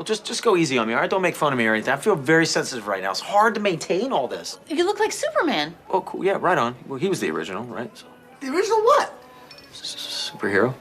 Well, just go easy on me, all right? Don't make fun of me or anything. I feel very sensitive right now. It's hard to maintain all this. You look like Superman. Oh, cool. Yeah, right on. Well, he was the original, right? So, The original what? superhero.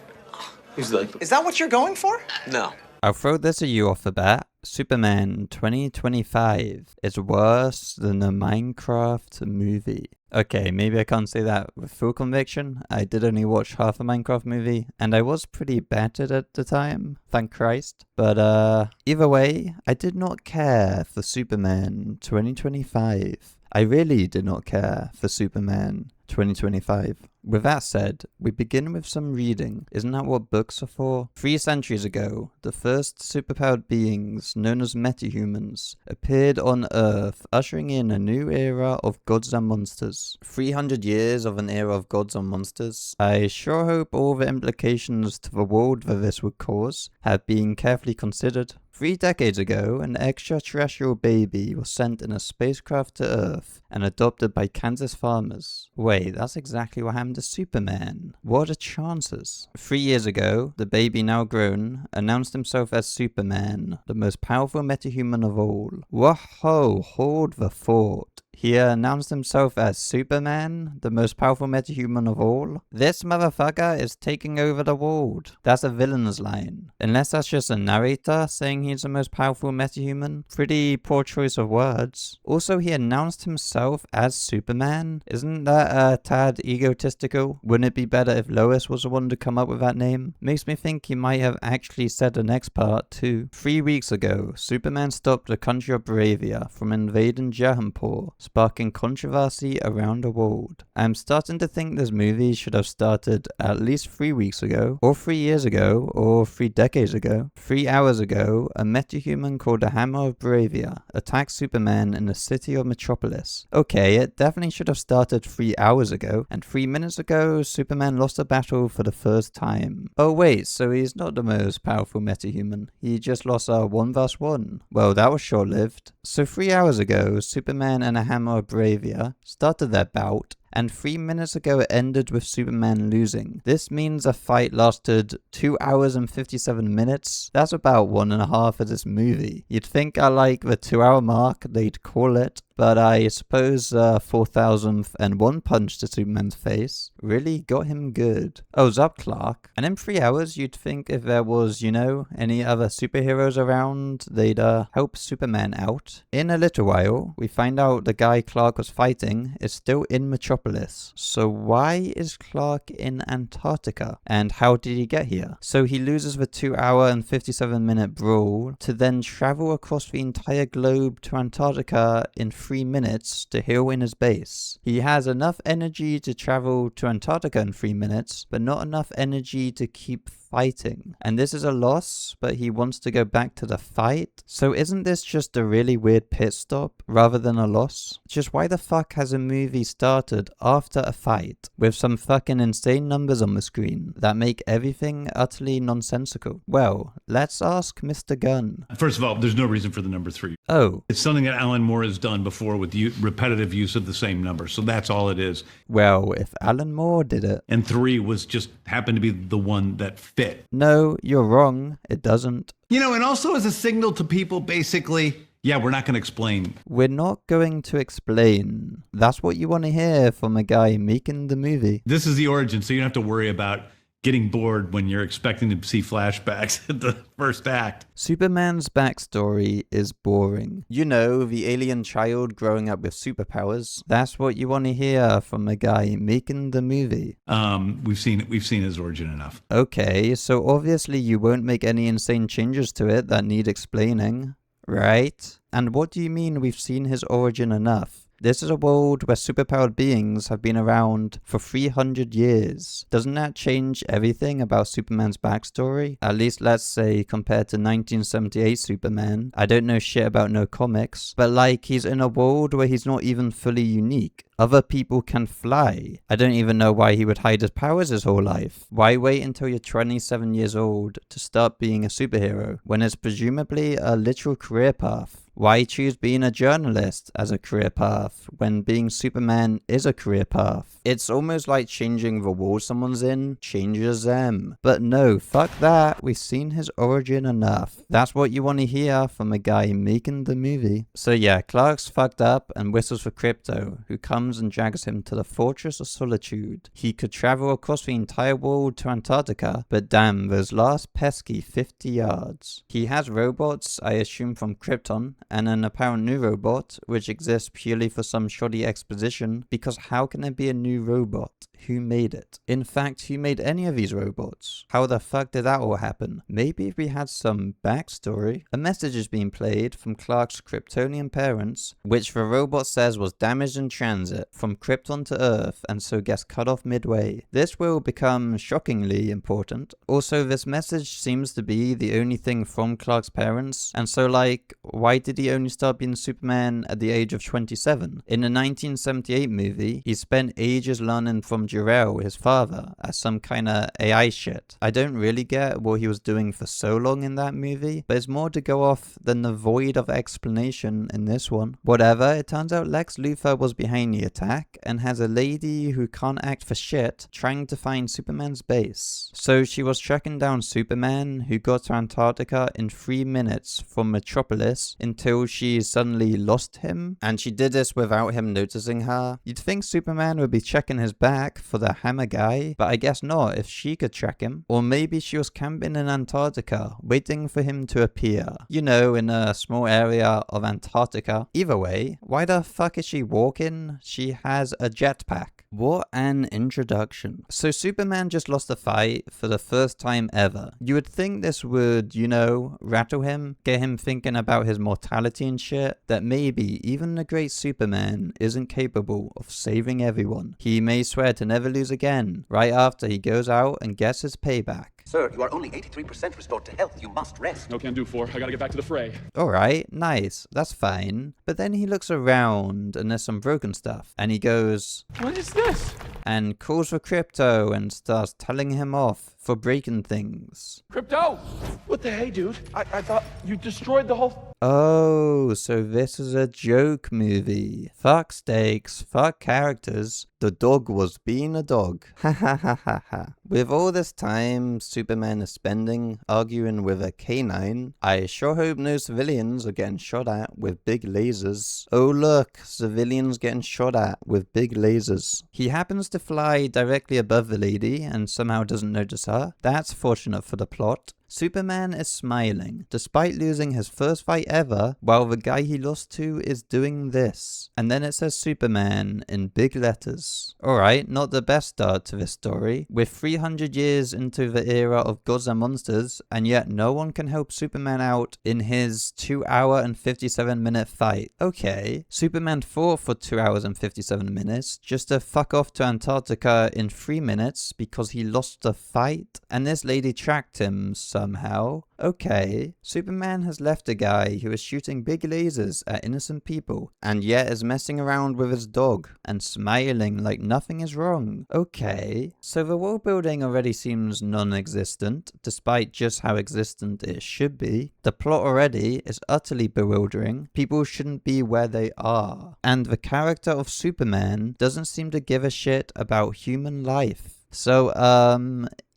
He's like... Is that what you're going for? No. I'll throw this at you off the bat. Superman 2025 is worse than a Minecraft movie. Okay, maybe I can't say that with full conviction. I did only watch half a Minecraft movie, and I was pretty battered at the time, thank Christ. But either way, I did not care for Superman 2025. I really did not care for Superman 2025. With that said, we begin with some reading. Isn't that what books are for? 3 centuries ago, the first superpowered beings, known as metahumans, appeared on Earth, ushering in a new era of gods and monsters. 300 years of an era of gods and monsters. I sure hope all the implications to the world that this would cause have been carefully considered. 3 decades ago, an extraterrestrial baby was sent in a spacecraft to Earth and adopted by Kansas farmers. Wait, that's exactly what happened to Superman. What are the chances? 3 years ago, the baby, now grown, announced himself as Superman, the most powerful metahuman of all. Whoa, hold the fort. He announced himself as Superman, the most powerful metahuman of all. This motherfucker is taking over the world. That's a villain's line. Unless that's just a narrator saying he's the most powerful metahuman. Pretty poor choice of words. Also, he announced himself as Superman. Isn't that a tad egotistical? Wouldn't it be better if Lois was the one to come up with that name? Makes me think he might have actually said the next part too. 3 weeks ago, Superman stopped the country of Bravia from invading Jahanpur, sparking controversy around the world. I'm starting to think this movie should have started at least 3 weeks ago, or 3 years ago, or 3 decades ago. 3 hours ago, a metahuman called the Hammer of Bravia attacked Superman in the city of Metropolis. Okay, it definitely should have started 3 hours ago, and 3 minutes ago, Superman lost a battle for the first time. Oh wait, so he's not the most powerful metahuman. He just lost a 1 vs 1. Well, that was short-lived. So 3 hours ago, Superman and a Hammer of Bravia started their bout, and 3 minutes ago it ended with Superman losing. This means a fight lasted 2 hours and 57 minutes. That's about 1.5 of this movie. You'd think at like the 2-hour mark they'd call it, but I suppose 4,001 punch to Superman's face really got him good. Oh, Zup Clark. And in 3 hours you'd think if there was, you know, any other superheroes around, they'd help Superman out. In a little while, we find out the guy Clark was fighting is still in Metropolis. So why is Clark in Antarctica? And how did he get here? So he loses the 2-hour and 57-minute brawl to then travel across the entire globe to Antarctica in 3 minutes to heal in his base. He has enough energy to travel to Antarctica in 3 minutes, but not enough energy to keep fighting. And this is a loss, but he wants to go back to the fight. So isn't this just a really weird pit stop rather than a loss? Just why the fuck has a movie started after a fight with some fucking insane numbers on the screen that make everything utterly nonsensical? Well, let's ask Mr. Gunn. First of all, there's no reason for the number 3. Oh. It's something that Alan Moore has done before with repetitive use of the same number. So that's all it is. Well, if Alan Moore did it. And 3 was just happened to be the one that fit. No, you're wrong. It doesn't. You know, and also as a signal to people, basically, yeah, we're not going to explain. We're not going to explain. That's what you want to hear from a guy making the movie. This is the origin, so you don't have to worry about getting bored when you're expecting to see flashbacks at the first act. Superman's backstory is boring. You know, the alien child growing up with superpowers. That's what you want to hear from a guy making the movie. We've seen his origin enough. Okay, so obviously you won't make any insane changes to it that need explaining, right? And what do you mean we've seen his origin enough? This is a world where superpowered beings have been around for 300 years. Doesn't that change everything about Superman's backstory? At least let's say compared to 1978 Superman. I don't know shit about no comics, but like he's in a world where he's not even fully unique. Other people can fly. I don't even know why he would hide his powers his whole life. Why wait until you're 27 years old to start being a superhero when it's presumably a literal career path? Why choose being a journalist as a career path when being Superman is a career path? It's almost like changing the wall someone's in changes them. But no, fuck that. We've seen his origin enough. That's what you want to hear from a guy making the movie. So yeah, Clark's fucked up and whistles for Crypto, who comes and drags him to the Fortress of Solitude. He could travel across the entire world to Antarctica, but damn, those last pesky 50 yards. He has robots, I assume from Krypton, and an apparent new robot, which exists purely for some shoddy exposition, because how can there be a new robot? Who made it? In fact, who made any of these robots? How the fuck did that all happen? Maybe if we had some backstory. A message is being played from Clark's Kryptonian parents, which the robot says was damaged in transit from Krypton to Earth and so gets cut off midway. This will become shockingly important. Also, this message seems to be the only thing from Clark's parents, and so like, why did he only start being Superman at the age of 27? In the 1978 movie, he spent ages learning from Jor-El, his father, as some kind of AI shit. I don't really get what he was doing for so long in that movie, but it's more to go off than the void of explanation in this one. Whatever, it turns out Lex Luthor was behind the attack and has a lady who can't act for shit trying to find Superman's base. So she was tracking down Superman, who got to Antarctica in 3 minutes from Metropolis until she suddenly lost him, and she did this without him noticing her. You'd think Superman would be checking his back for the hammer guy, but I guess not if she could track him. Or maybe she was camping in Antarctica, waiting for him to appear. You know, in a small area of Antarctica. Either way, why the fuck is she walking? She has a jetpack. What an introduction. So Superman just lost a fight for the first time ever. You would think this would, you know, rattle him, get him thinking about his mortality and shit, that maybe even the great Superman isn't capable of saving everyone. He may swear to never lose again, right after he goes out and gets his payback. Sir, you are only 83% restored to health. You must rest. No can do, 4. I gotta get back to the fray. Alright, nice, that's fine. But then he looks around and there's some broken stuff. And he goes, What is this? and calls for Crypto and starts telling him off for breaking things. Crypto! What the hey, dude? I thought you destroyed the whole... Oh, so this is a joke movie. Fuck stakes, fuck characters. The dog was being a dog. Ha ha ha ha ha. With all this time Superman is spending arguing with a canine, I sure hope no civilians are getting shot at with big lasers. Oh look, civilians getting shot at with big lasers. He happens to fly directly above the lady and somehow doesn't notice her. That's fortunate for the plot. Superman is smiling, despite losing his first fight ever, while the guy he lost to is doing this. And then it says Superman in big letters. Alright, not the best start to this story. We're 300 years into the era of gods and monsters, and yet no one can help Superman out in his 2 hour and 57 minute fight. Okay, Superman fought for 2 hours and 57 minutes, just to fuck off to Antarctica in 3 minutes because he lost the fight, and this lady tracked him somehow. Okay, Superman has left a guy who is shooting big lasers at innocent people, and yet is messing around with his dog, and smiling like nothing is wrong. Okay, so the world building already seems non-existent, despite just how existent it should be. The plot already is utterly bewildering. People shouldn't be where they are. And the character of Superman doesn't seem to give a shit about human life. So,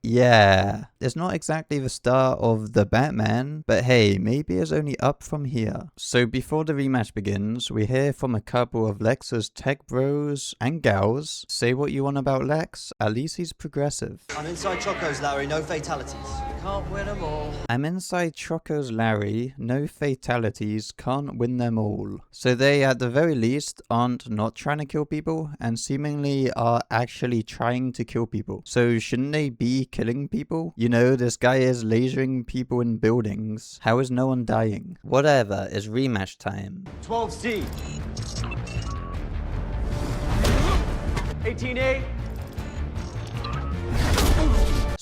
yeah, it's not exactly the start of the Batman, but hey, maybe it's only up from here. So before the rematch begins, we hear from a couple of Lex's tech bros and gals. Say what you want about Lex, at least he's progressive. I'm inside Chocos, Larry, no fatalities. Can't win them all. I'm inside Choco's Larry, no fatalities, can't win them all. So they at the very least aren't not trying to kill people and seemingly are actually trying to kill people. So shouldn't they be killing people? You know, this guy is lasering people in buildings. How is no one dying? Whatever, it's rematch time. 12C. 18A.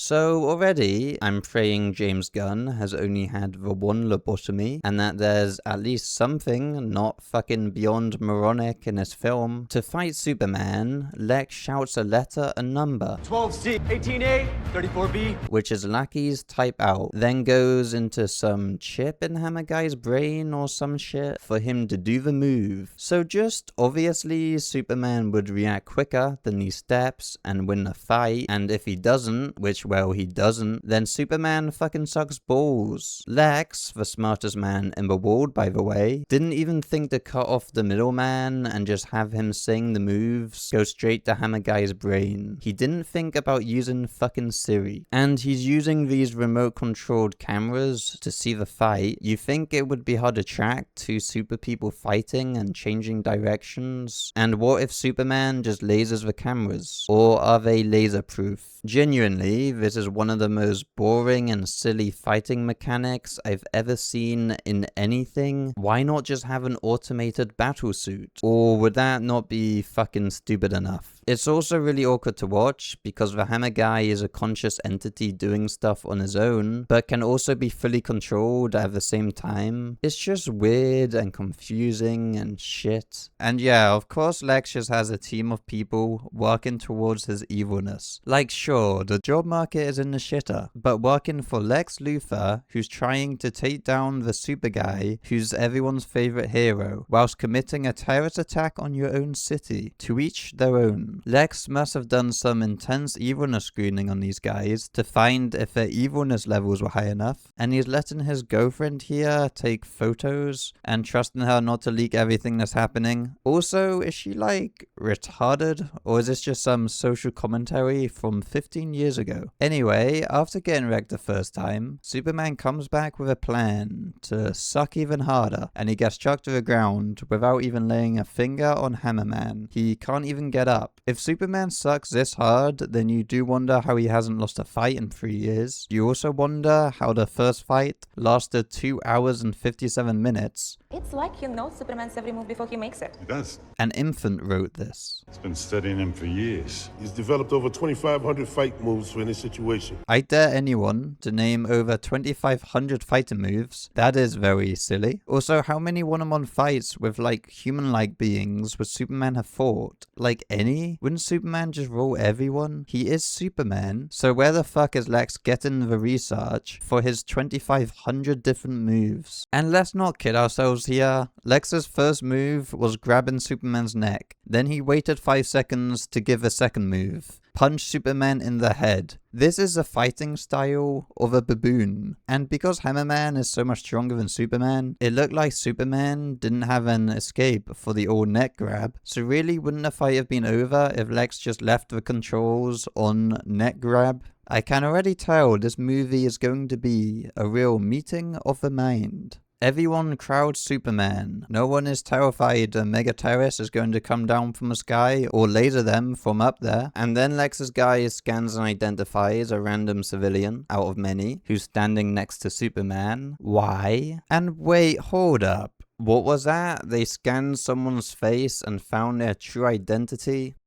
So already, I'm praying James Gunn has only had the one lobotomy, and that there's at least something not fucking beyond moronic in his film. To fight Superman, Lex shouts a letter and number, 12C, 18A, 34B. which his lackeys type out, then goes into some chip in Hammer Guy's brain or some shit for him to do the move. So just obviously Superman would react quicker than these steps and win the fight, and if he doesn't, which well he doesn't, then Superman fucking sucks balls. Lex, the smartest man in the world by the way, didn't even think to cut off the middleman and just have him saying the moves go straight to Hammer Guy's brain. He didn't think about using fucking Siri. And he's using these remote controlled cameras to see the fight. You think it would be hard to track two super people fighting and changing directions? And what if Superman just lasers the cameras? Or are they laser proof? Genuinely, this is one of the most boring and silly fighting mechanics I've ever seen in anything. Why not just have an automated battle suit? Or would that not be fucking stupid enough? It's also really awkward to watch because the Hammer Guy is a conscious entity doing stuff on his own, but can also be fully controlled at the same time. It's just weird and confusing and shit. And yeah, of course Lex just has a team of people working towards his evilness. Like sure, the job market is in the shitter, but working for Lex Luthor, who's trying to take down the super guy who's everyone's favorite hero, whilst committing a terrorist attack on your own city. To each their own. Lex must have done some intense evilness screening on these guys to find if their evilness levels were high enough, and he's letting his girlfriend here take photos and trusting her not to leak everything that's happening. Also, is she like retarded, or is this just some social commentary from 15 years ago? Anyway, after getting wrecked the first time, Superman comes back with a plan to suck even harder, and he gets chucked to the ground without even laying a finger on Hammerman. He can't even get up. If Superman sucks this hard, then you do wonder how he hasn't lost a fight in 3 years. You also wonder how the first fight lasted 2 hours and 57 minutes. It's like he knows Superman's every move before he makes it. He does. An infant wrote this. He's been studying him for years. He's developed over 2,500 fight moves for any situation. I dare anyone to name over 2,500 fighting moves. That is very silly. Also, how many one-on-one fights with like human-like beings would Superman have fought? Like any? Wouldn't Superman just roll everyone? He is Superman, so where the fuck is Lex getting the research for his 2,500 different moves? And let's not kid ourselves here. Lex's first move was grabbing Superman's neck. Then he waited 5 seconds to give a second move. Punch Superman in the head. This is a fighting style of a baboon. And because Hammerman is so much stronger than Superman, it looked like Superman didn't have an escape for the old neck grab. So really, wouldn't the fight have been over if Lex just left the controls on neck grab? I can already tell this movie is going to be a real meeting of the mind. Everyone crowds Superman. No one is terrified a mega terrorist is going to come down from the sky or laser them from up there. And then Lex's guy scans and identifies a random civilian out of many who's standing next to Superman. Why? And wait, hold up. What was that? They scanned someone's face and found their true identity?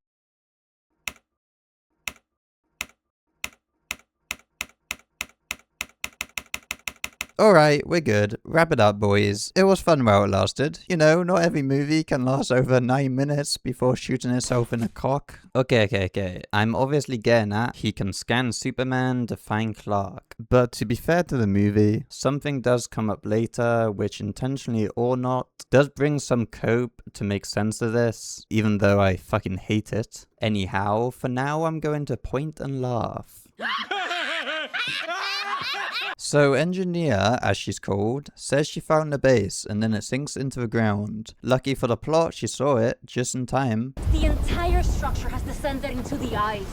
Alright, we're good. Wrap it up, boys. It was fun while it lasted. You know, not every movie can last over 9 minutes before shooting itself in the cock. Okay. I'm obviously getting at he can scan Superman to find Clark. But to be fair to the movie, something does come up later, which intentionally or not, does bring some cope to make sense of this, even though I fucking hate it. Anyhow, for now I'm going to point and laugh. So Engineer, as she's called, says she found the base and then it sinks into the ground. Lucky for the plot, she saw it just in time. The entire structure has descended into the ice.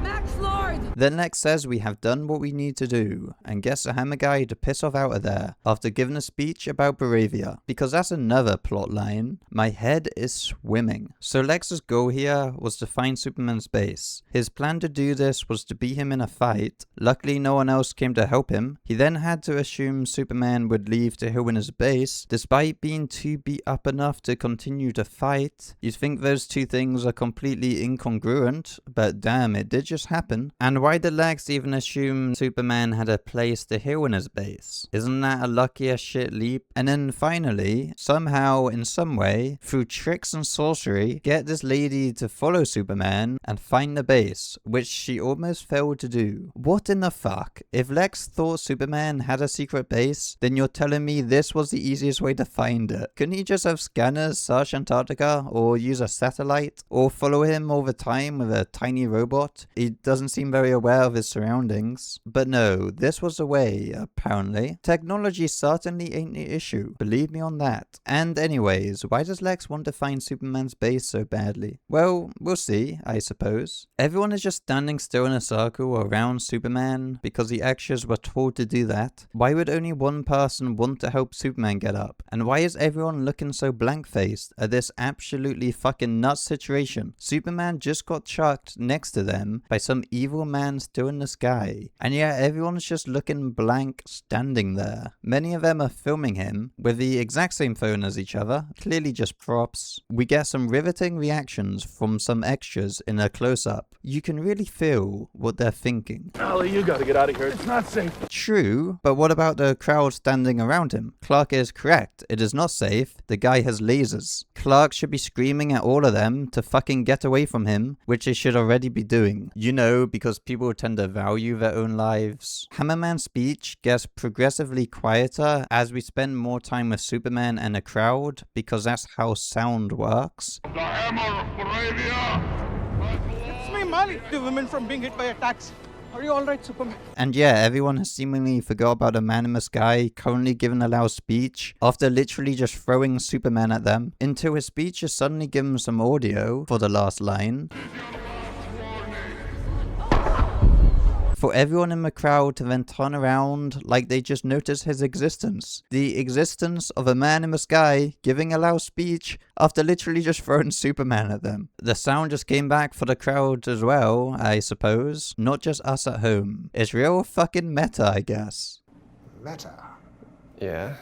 Max Lord! Then Lex says we have done what we need to do and gets the Hammer Guy to piss off out of there after giving a speech about Bravia, because that's another plot line. My head is swimming. So Lex's goal here was to find Superman's base. His plan to do this was to beat him in a fight. Luckily no one else came to help him. He then had to assume Superman would leave to heal in his base, despite being too beat up enough to continue to fight. You'd think those two things are completely incongruent, but damn, it did just happen? And why did Lex even assume Superman had a place to heal in his base? Isn't that a lucky as shit leap? And then finally, somehow, in some way, through tricks and sorcery, get this lady to follow Superman and find the base, which she almost failed to do. What in the fuck? If Lex thought Superman had a secret base, then you're telling me this was the easiest way to find it. Couldn't he just have scanners search Antarctica, or use a satellite, or follow him all the time with a tiny robot? He doesn't seem very aware of his surroundings. But no, this was the way, apparently. Technology certainly ain't the issue, believe me on that. And anyways, why does Lex want to find Superman's base so badly? Well, we'll see, I suppose. Everyone is just standing still in a circle around Superman because the extras were told to do that. Why would only one person want to help Superman get up? And why is everyone looking so blank-faced at this absolutely fucking nuts situation? Superman just got chucked next to them by some evil man still in the sky, and yet everyone's just looking blank standing there. Many of them are filming him with the exact same phone as each other, clearly just props. We get some riveting reactions from some extras in a close-up. You can really feel what they're thinking. Ollie, you gotta get out of here. It's not safe. True, but what about the crowd standing around him? Clark is correct. It is not safe. The guy has lasers. Clark should be screaming at all of them to fucking get away from him, which they should already be doing. You know, because people tend to value their own lives. Hammerman's speech gets progressively quieter as we spend more time with Superman and the crowd, because that's how sound works. The hammer of Arabia! It's my money. The women from being hit by attacks. Are you alright, Superman? And yeah, everyone has seemingly forgot about a man in the sky currently giving a loud speech after literally just throwing Superman at them, until his speech is suddenly given some audio for the last line. For everyone in the crowd to then turn around like they just noticed his existence. The existence of a man in the sky giving a loud speech after literally just throwing Superman at them. The sound just came back for the crowd as well, I suppose. Not just us at home. It's real fucking meta, I guess. Meta. Yeah,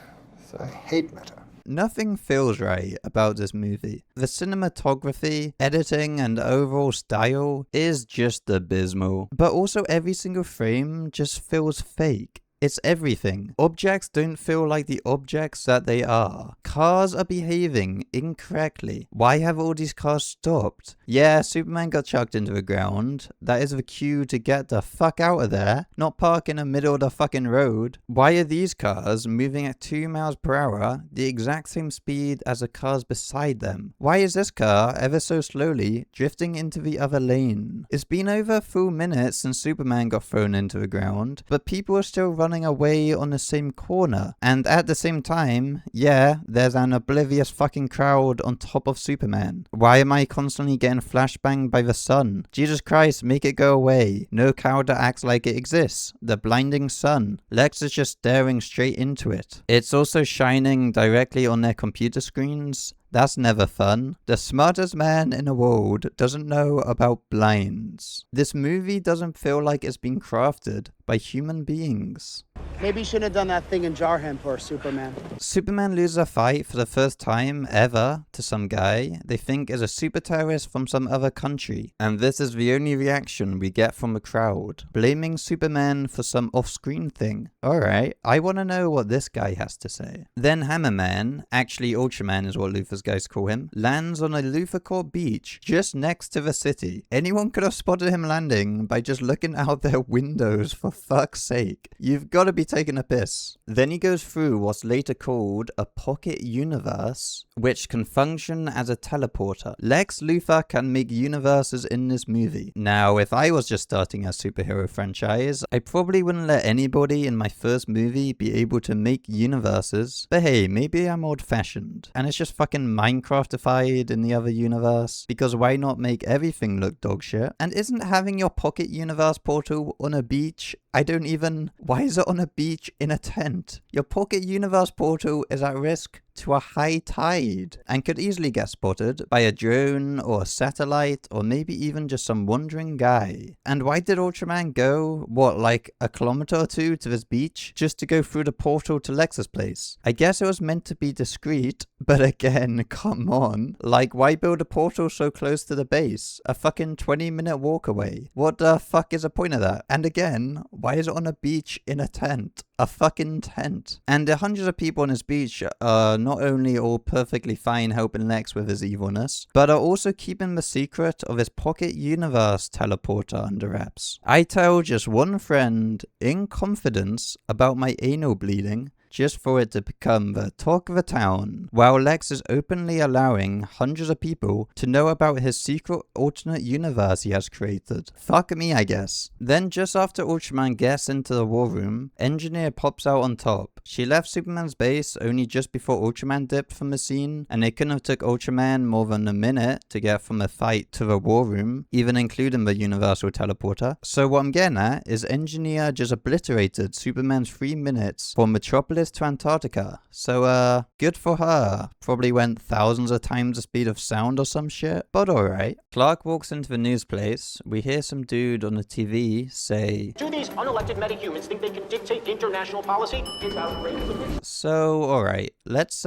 I hate meta. Nothing feels right about this movie. The cinematography, editing, and overall style is just abysmal. But also every single frame just feels fake. It's everything. Objects don't feel like the objects that they are. Cars are behaving incorrectly. Why have all these cars stopped? Yeah, Superman got chucked into the ground. That is the cue to get the fuck out of there, not park in the middle of the fucking road. Why are these cars moving at 2 miles per hour, the exact same speed as the cars beside them? Why is this car ever so slowly drifting into the other lane? It's been over a full minute since Superman got thrown into the ground, but people are still running away on the same corner. And at the same time, yeah, there's an oblivious fucking crowd on top of Superman. Why am I constantly getting flashbanged by the sun? Jesus Christ, make it go away. No cow that acts like it exists. The blinding sun. Lex is just staring straight into it. It's also shining directly on their computer screens. That's never fun. The smartest man in the world doesn't know about blinds. This movie doesn't feel like it's been crafted by human beings. Maybe you shouldn't have done that thing and jar him for Superman. Superman loses a fight for the first time ever to some guy they think is a super terrorist from some other country. And this is the only reaction we get from the crowd, blaming Superman for some off-screen thing. Alright, I want to know what this guy has to say. Then Hammerman, actually Ultraman is what Luthor's guys call him, lands on a Luthor beach just next to the city. Anyone could have spotted him landing by just looking out their windows, for fuck's sake. You've got to be taking a piss. Then he goes through what's later called a pocket universe, which can function as a teleporter. Lex Luthor can make universes in this movie. Now, if I was just starting a superhero franchise, I probably wouldn't let anybody in my first movie be able to make universes. But hey, maybe I'm old-fashioned, and it's just fucking Minecraftified in the other universe, because why not make everything look dog shit? And isn't having your pocket universe portal on a beach, why is it on a beach in a tent? Your pocket universe portal is at risk to a high tide and could easily get spotted by a drone or a satellite or maybe even just some wandering guy. And why did Ultraman go, what, like a kilometer or two to this beach just to go through the portal to Lex's place? I guess it was meant to be discreet, but again, come on. Like, why build a portal so close to the base? A fucking 20-minute walk away. What the fuck is the point of that? And again, why is it on a beach in a tent? A fucking tent. And the hundreds of people on his beach are not only all perfectly fine helping Lex with his evilness, but are also keeping the secret of his pocket universe teleporter under wraps. I tell just one friend in confidence about my anal bleeding, just for it to become the talk of the town, while Lex is openly allowing hundreds of people to know about his secret alternate universe he has created. Fuck me, I guess. Then just after Ultraman gets into the war room, Engineer pops out on top. She left Superman's base only just before Ultraman dipped from the scene, and it couldn't have took Ultraman more than a minute to get from a fight to the war room, even including the universal teleporter. So what I'm getting at is Engineer just obliterated Superman's 3 minutes from Metropolis to Antarctica. So good for her. Probably went thousands of times the speed of sound or some shit, but alright. Clark walks into the news place. We hear some dude on the TV say, "Do these unelected metahumans think they can dictate international policy? It's outrageous." So alright, let's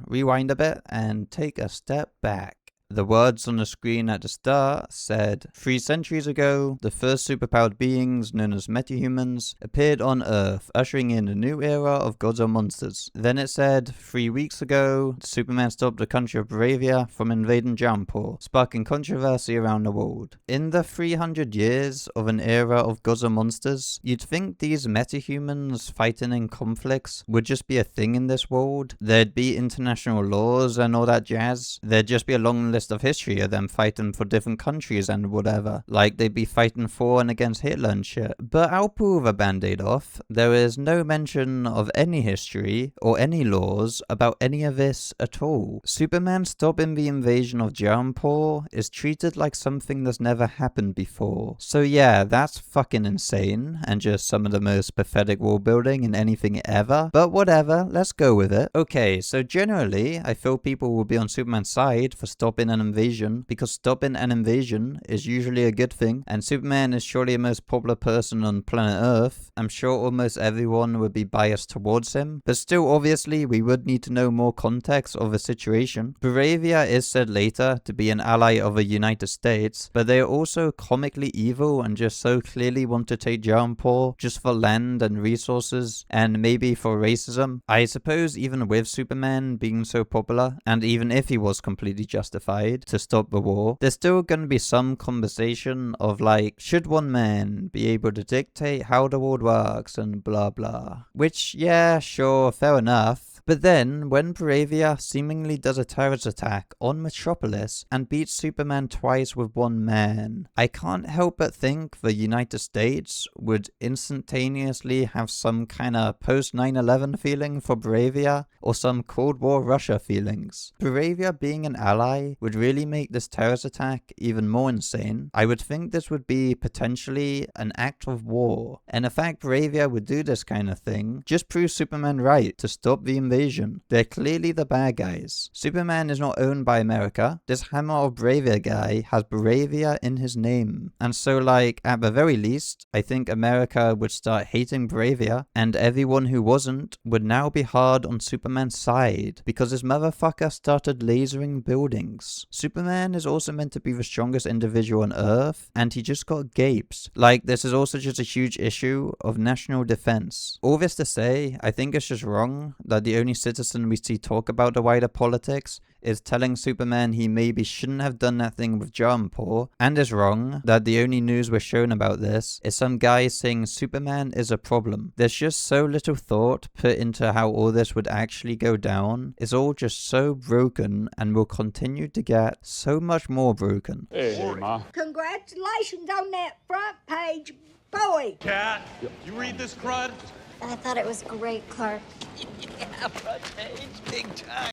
rewind a bit and take a step back. The words on the screen at the start said, 3 centuries ago, the first superpowered beings, known as metahumans, appeared on Earth, ushering in a new era of gods or monsters. Then it said, 3 weeks ago, Superman stopped the country of Bravia from invading Jampur, sparking controversy around the world. In the 300 years of an era of gods or monsters, you'd think these metahumans fighting in conflicts would just be a thing in this world. There'd be international laws and all that jazz. There'd just be a long list of history of them fighting for different countries and whatever. Like they'd be fighting for and against Hitler and shit. But I'll pull the band-aid off. There is no mention of any history or any laws about any of this at all. Superman stopping the invasion of Jampur is treated like something that's never happened before. So yeah, that's fucking insane and just some of the most pathetic world building in anything ever. But whatever, let's go with it. Okay, so generally, I feel people will be on Superman's side for stopping an invasion, because stopping an invasion is usually a good thing, and Superman is surely the most popular person on planet Earth. I'm sure almost everyone would be biased towards him, but still obviously we would need to know more context of the situation. Bravia is said later to be an ally of the United States, but they are also comically evil and just so clearly want to take Jampur just for land and resources, and maybe for racism. I suppose even with Superman being so popular, and even if he was completely justified to stop the war, there's still going to be some conversation of like, should one man be able to dictate how the world works and blah blah. Which, yeah, sure, fair enough. But then, when Bravia seemingly does a terrorist attack on Metropolis and beats Superman twice with one man, I can't help but think the United States would instantaneously have some kind of post 9/11 feeling for Bravia, or some Cold War Russia feelings. Bravia being an ally would really make this terrorist attack even more insane. I would think this would be potentially an act of war, and the fact Bravia would do this kind of thing just proves Superman right to stop the invasion. They're clearly the bad guys. Superman is not owned by America. This Hammer of Bravia guy has Bravia in his name, and so like at the very least I think America would start hating Bravia, and everyone who wasn't would now be hard on Superman's side because this motherfucker started lasering buildings. Superman is also meant to be the strongest individual on Earth, and he just got gapes. Like, this is also just a huge issue of national defense. All this to say, I think it's just wrong that the only citizen we see talk about the wider politics is telling Superman he maybe shouldn't have done that thing with Jampur, and is wrong that the only news we're shown about this is some guy saying Superman is a problem. There's just so little thought put into how all this would actually go down. It's all just so broken and will continue to get so much more broken. Hey, Ma. Congratulations on that front page, boy. Cat, you read this crud? I thought it was great, Clark.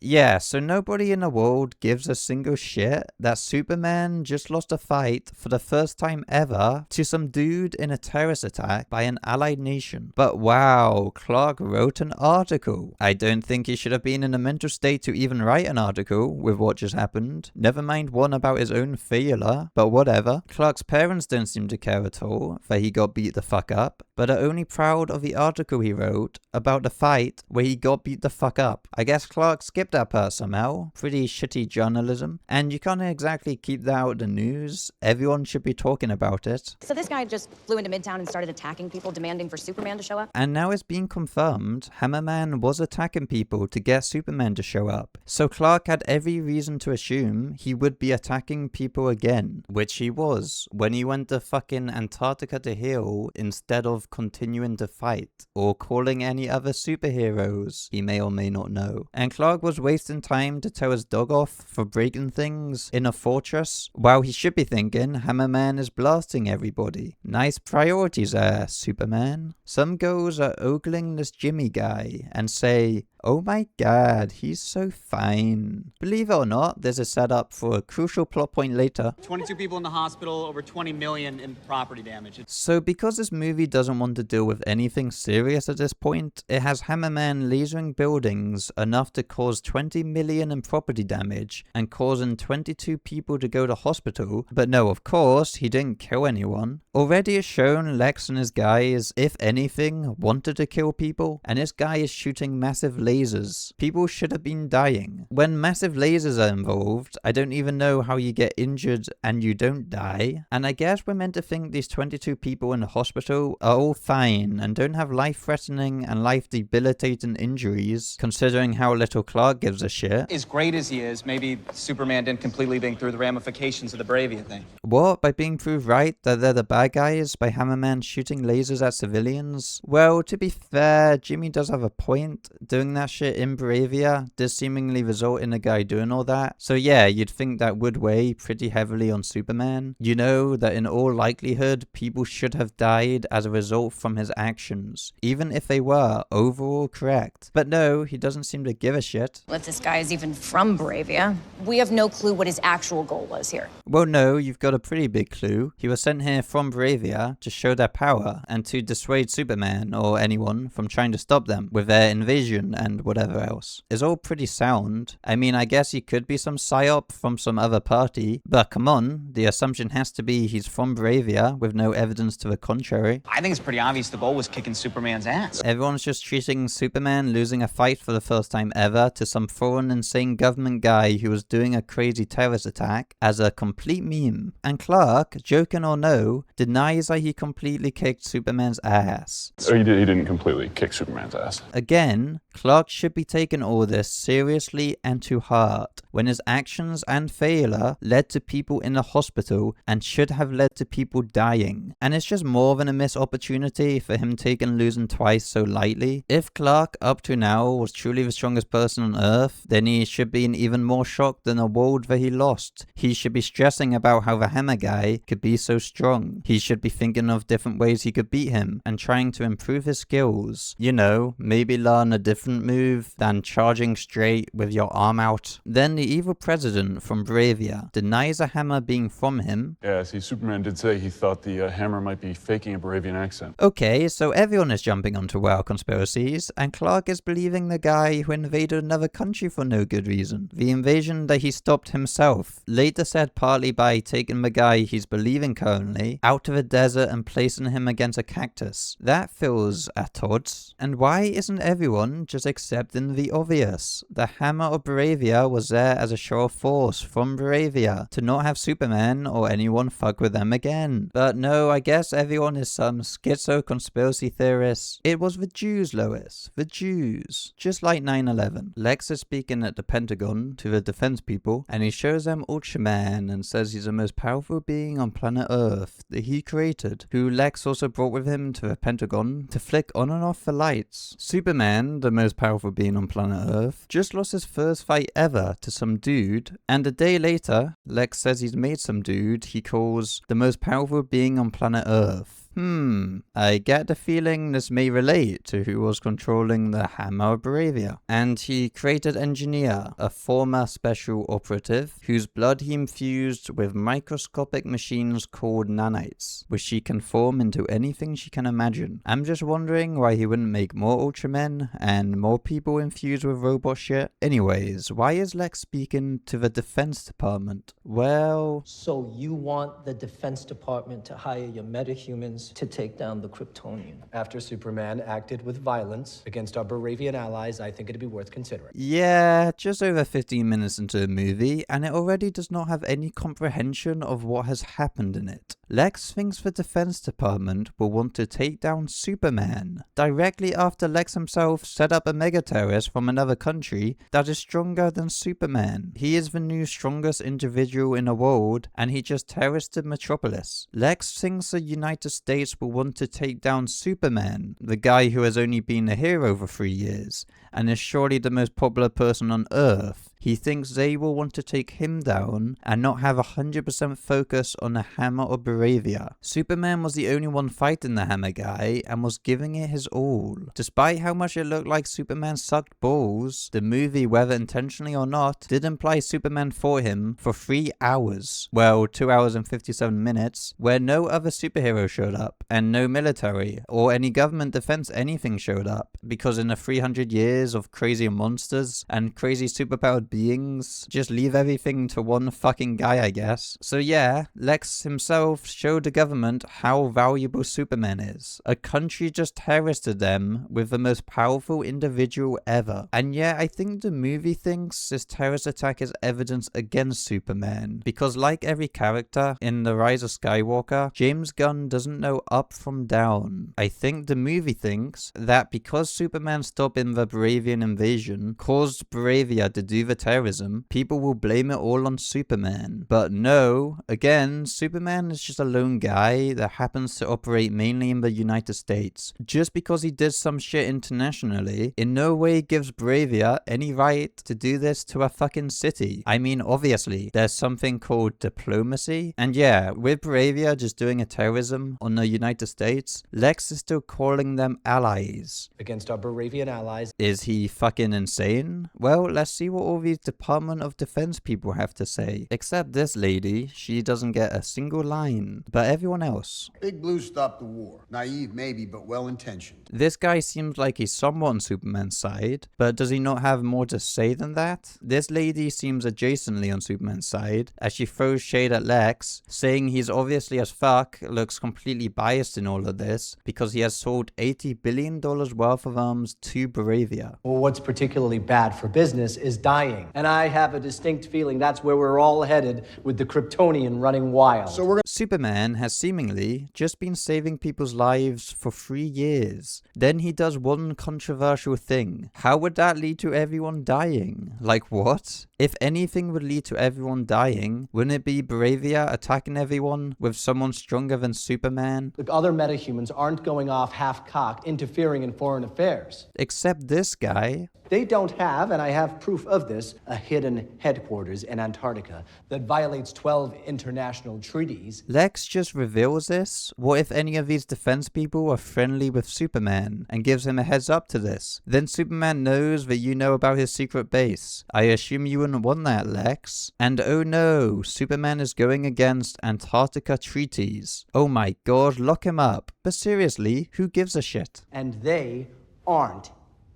Yeah, so nobody in the world gives a single shit that Superman just lost a fight for the first time ever to some dude in a terrorist attack by an allied nation. But wow, Clark wrote an article. I don't think he should have been in a mental state to even write an article with what just happened. Never mind one about his own failure, but whatever. Clark's parents don't seem to care at all that he got beat the fuck up, but are only proud of the article he wrote about the fight where he got beat the fuck up. I guess Clark skipped that part somehow. Pretty shitty journalism. And you can't exactly keep that out of the news. Everyone should be talking about it. So this guy just flew into Midtown and started attacking people, demanding for Superman to show up? And now it's being confirmed Hammerman was attacking people to get Superman to show up. So Clark had every reason to assume he would be attacking people again, which he was when he went to fucking Antarctica to heal instead of continuing to fight or calling any other superheroes he may or may not know. And Clark was wasting time to tell his dog off for breaking things in a fortress while he should be thinking Hammerman is blasting everybody. Nice priorities there, Superman. Some girls are ogling this Jimmy guy and say, oh my god, he's so fine. Believe it or not, there's a setup for a crucial plot point later. 22 people in the hospital, over 20 million in property damage. So because this movie doesn't want to deal with anything serious at this point, it has Hammerman lasering buildings enough to cause 20 million in property damage and causing 22 people to go to hospital. But no, of course, he didn't kill anyone. Already it's shown Lex and his guys, if anything, wanted to kill people, and this guy is shooting massive lasers. People should have been dying. When massive lasers are involved, I don't even know how you get injured and you don't die. And I guess we're meant to think these 22 people in the hospital are all fine and don't have life-threatening and life-debilitating injuries, considering how little Clark gives a shit. As great as he is, maybe Superman didn't completely think through the ramifications of the Bravia thing. What? By being proved right that they're the bad guys by Hammerman shooting lasers at civilians? Well, to be fair, Jimmy does have a point. Doing that shit in Bravia does seemingly result in a guy doing all that. So yeah, you'd think that would weigh pretty heavily on Superman. You know that in all likelihood, people should have died as a result from his actions, even if they were overall correct. But no, he doesn't seem to give a shit. If this guy is even from Bravia, we have no clue what his actual goal was here. Well, no, you've got a pretty big clue. He was sent here from Bravia to show their power and to dissuade Superman or anyone from trying to stop them with their invasion and whatever else. It's all pretty sound. I mean, I guess he could be some psyop from some other party, but come on, the assumption has to be he's from Bravia with no evidence to the contrary. I think it's pretty obvious the goal was kicking Superman's ass. Everyone's just treating Superman losing a fight for the first time ever to some foreign insane government guy who was doing a crazy terrorist attack as a complete meme. And Clark, joking or no, denies that he completely kicked Superman's ass. So he didn't completely kick Superman's ass. Again, Clark should be taking all this seriously and to heart when his actions and failure led to people in the hospital and should have led to people dying. And it's just more than a missed opportunity for him taking losing twice so lightly. If Clark up to now was truly the strongest person on Earth, then he should be in even more shock than a world that he lost. He should be stressing about how the Hammer guy could be so strong. He should be thinking of different ways he could beat him and trying to improve his skills. You know, maybe learn a different move than charging straight with your arm out. Then the evil president from Bravia denies a hammer being from him. Yeah, see, Superman did say he thought the hammer might be faking a Bravian accent. Okay, so everyone is jumping onto WoW conspiracies, and Clark is believing the guy who invaded another country for no good reason. The invasion that he stopped himself, later said partly by taking the guy he's believing currently out of a desert and placing him against a cactus. That feels at odds. And why isn't everyone just accepting the obvious? The Hammer of Bravia was there as a show of force from Bravia to not have Superman or anyone fuck with them again. But no, I guess everyone is some schizo conspiracy theorists. It was the Jews, Lois. The Jews. Just like 9/11. Lex is speaking at the Pentagon to the defense people, and he shows them Ultraman and says he's the most powerful being on planet Earth that he created, who Lex also brought with him to the Pentagon to flick on and off the lights. Superman, the most powerful being on planet Earth, just lost his first fight ever to some dude, and a day later, Lex says he's made some dude he calls the most powerful being on planet Earth. I get the feeling this may relate to who was controlling the Hammer of Bravia. And he created Engineer, a former special operative, whose blood he infused with microscopic machines called nanites, which she can form into anything she can imagine. I'm just wondering why he wouldn't make more Ultramen and more people infused with robot shit. Anyways, why is Lex speaking to the Defense Department? Well... So you want the Defense Department to hire your metahumans to take down the Kryptonian? After Superman acted with violence against our Baravian allies, I think it'd be worth considering. Yeah, just over 15 minutes into the movie, and it already does not have any comprehension of what has happened in it. Lex thinks the Defense Department will want to take down Superman, directly after Lex himself set up a mega-terrorist from another country that is stronger than Superman. He is the new strongest individual in the world, and he just terroristed Metropolis. Lex thinks the United States will want to take down Superman, the guy who has only been a hero for 3 years, and is surely the most popular person on Earth. He thinks they will want to take him down and not have 100% focus on the Hammer of Bravia. Superman was the only one fighting the Hammer guy and was giving it his all. Despite how much it looked like Superman sucked balls, the movie, whether intentionally or not, did imply Superman fought him for 3 hours. Well, 2 hours and 57 minutes, where no other superhero showed up, and no military or any government defense anything showed up, because in the 300 years of crazy monsters and crazy superpowered beings, just leave everything to one fucking guy, I guess. So yeah, Lex himself showed the government how valuable Superman is. A country just terroristed them with the most powerful individual ever. And yeah, I think the movie thinks this terrorist attack is evidence against Superman, because like every character in The Rise of Skywalker, James Gunn doesn't know up from down. I think the movie thinks that because Superman stopping the Baravian invasion caused Baravia to do the terrorism, people will blame it all on Superman. But no, again, Superman is just a lone guy that happens to operate mainly in the United States. Just because he did some shit internationally, in no way gives Bravia any right to do this to a fucking city. I mean, obviously, there's something called diplomacy. And yeah, with Bravia just doing a terrorism on the United States, Lex is still calling them allies. Against our Baravian allies. Is he fucking insane? Well, let's see what all these Department of Defense people have to say. Except this lady, she doesn't get a single line. But everyone else. Big Blue stopped the war. Naive maybe, but well-intentioned. This guy seems like he's somewhat on Superman's side, but does he not have more to say than that? This lady seems adjacently on Superman's side, as she throws shade at Lex, saying he's obviously as fuck, looks completely biased in all of this, because he has sold $80 billion worth of arms to Bravia. Well, what's particularly bad for business is dying. And I have a distinct feeling that's where we're all headed with the Kryptonian running wild. So Superman has seemingly just been saving people's lives for 3 years. Then he does one controversial thing. How would that lead to everyone dying? Like what? If anything would lead to everyone dying, wouldn't it be Bravia attacking everyone with someone stronger than Superman? The other metahumans aren't going off half-cocked, interfering in foreign affairs. Except this guy. They don't have, and I have proof of this, a hidden headquarters in Antarctica that violates 12 international treaties. Lex just reveals this? What if any of these defense people are friendly with Superman and gives him a heads up to this? Then Superman knows that you know about his secret base. I assume you wouldn't want that, Lex. And oh no, Superman is going against Antarctica treaties. Oh my god, lock him up. But seriously, who gives a shit? And they aren't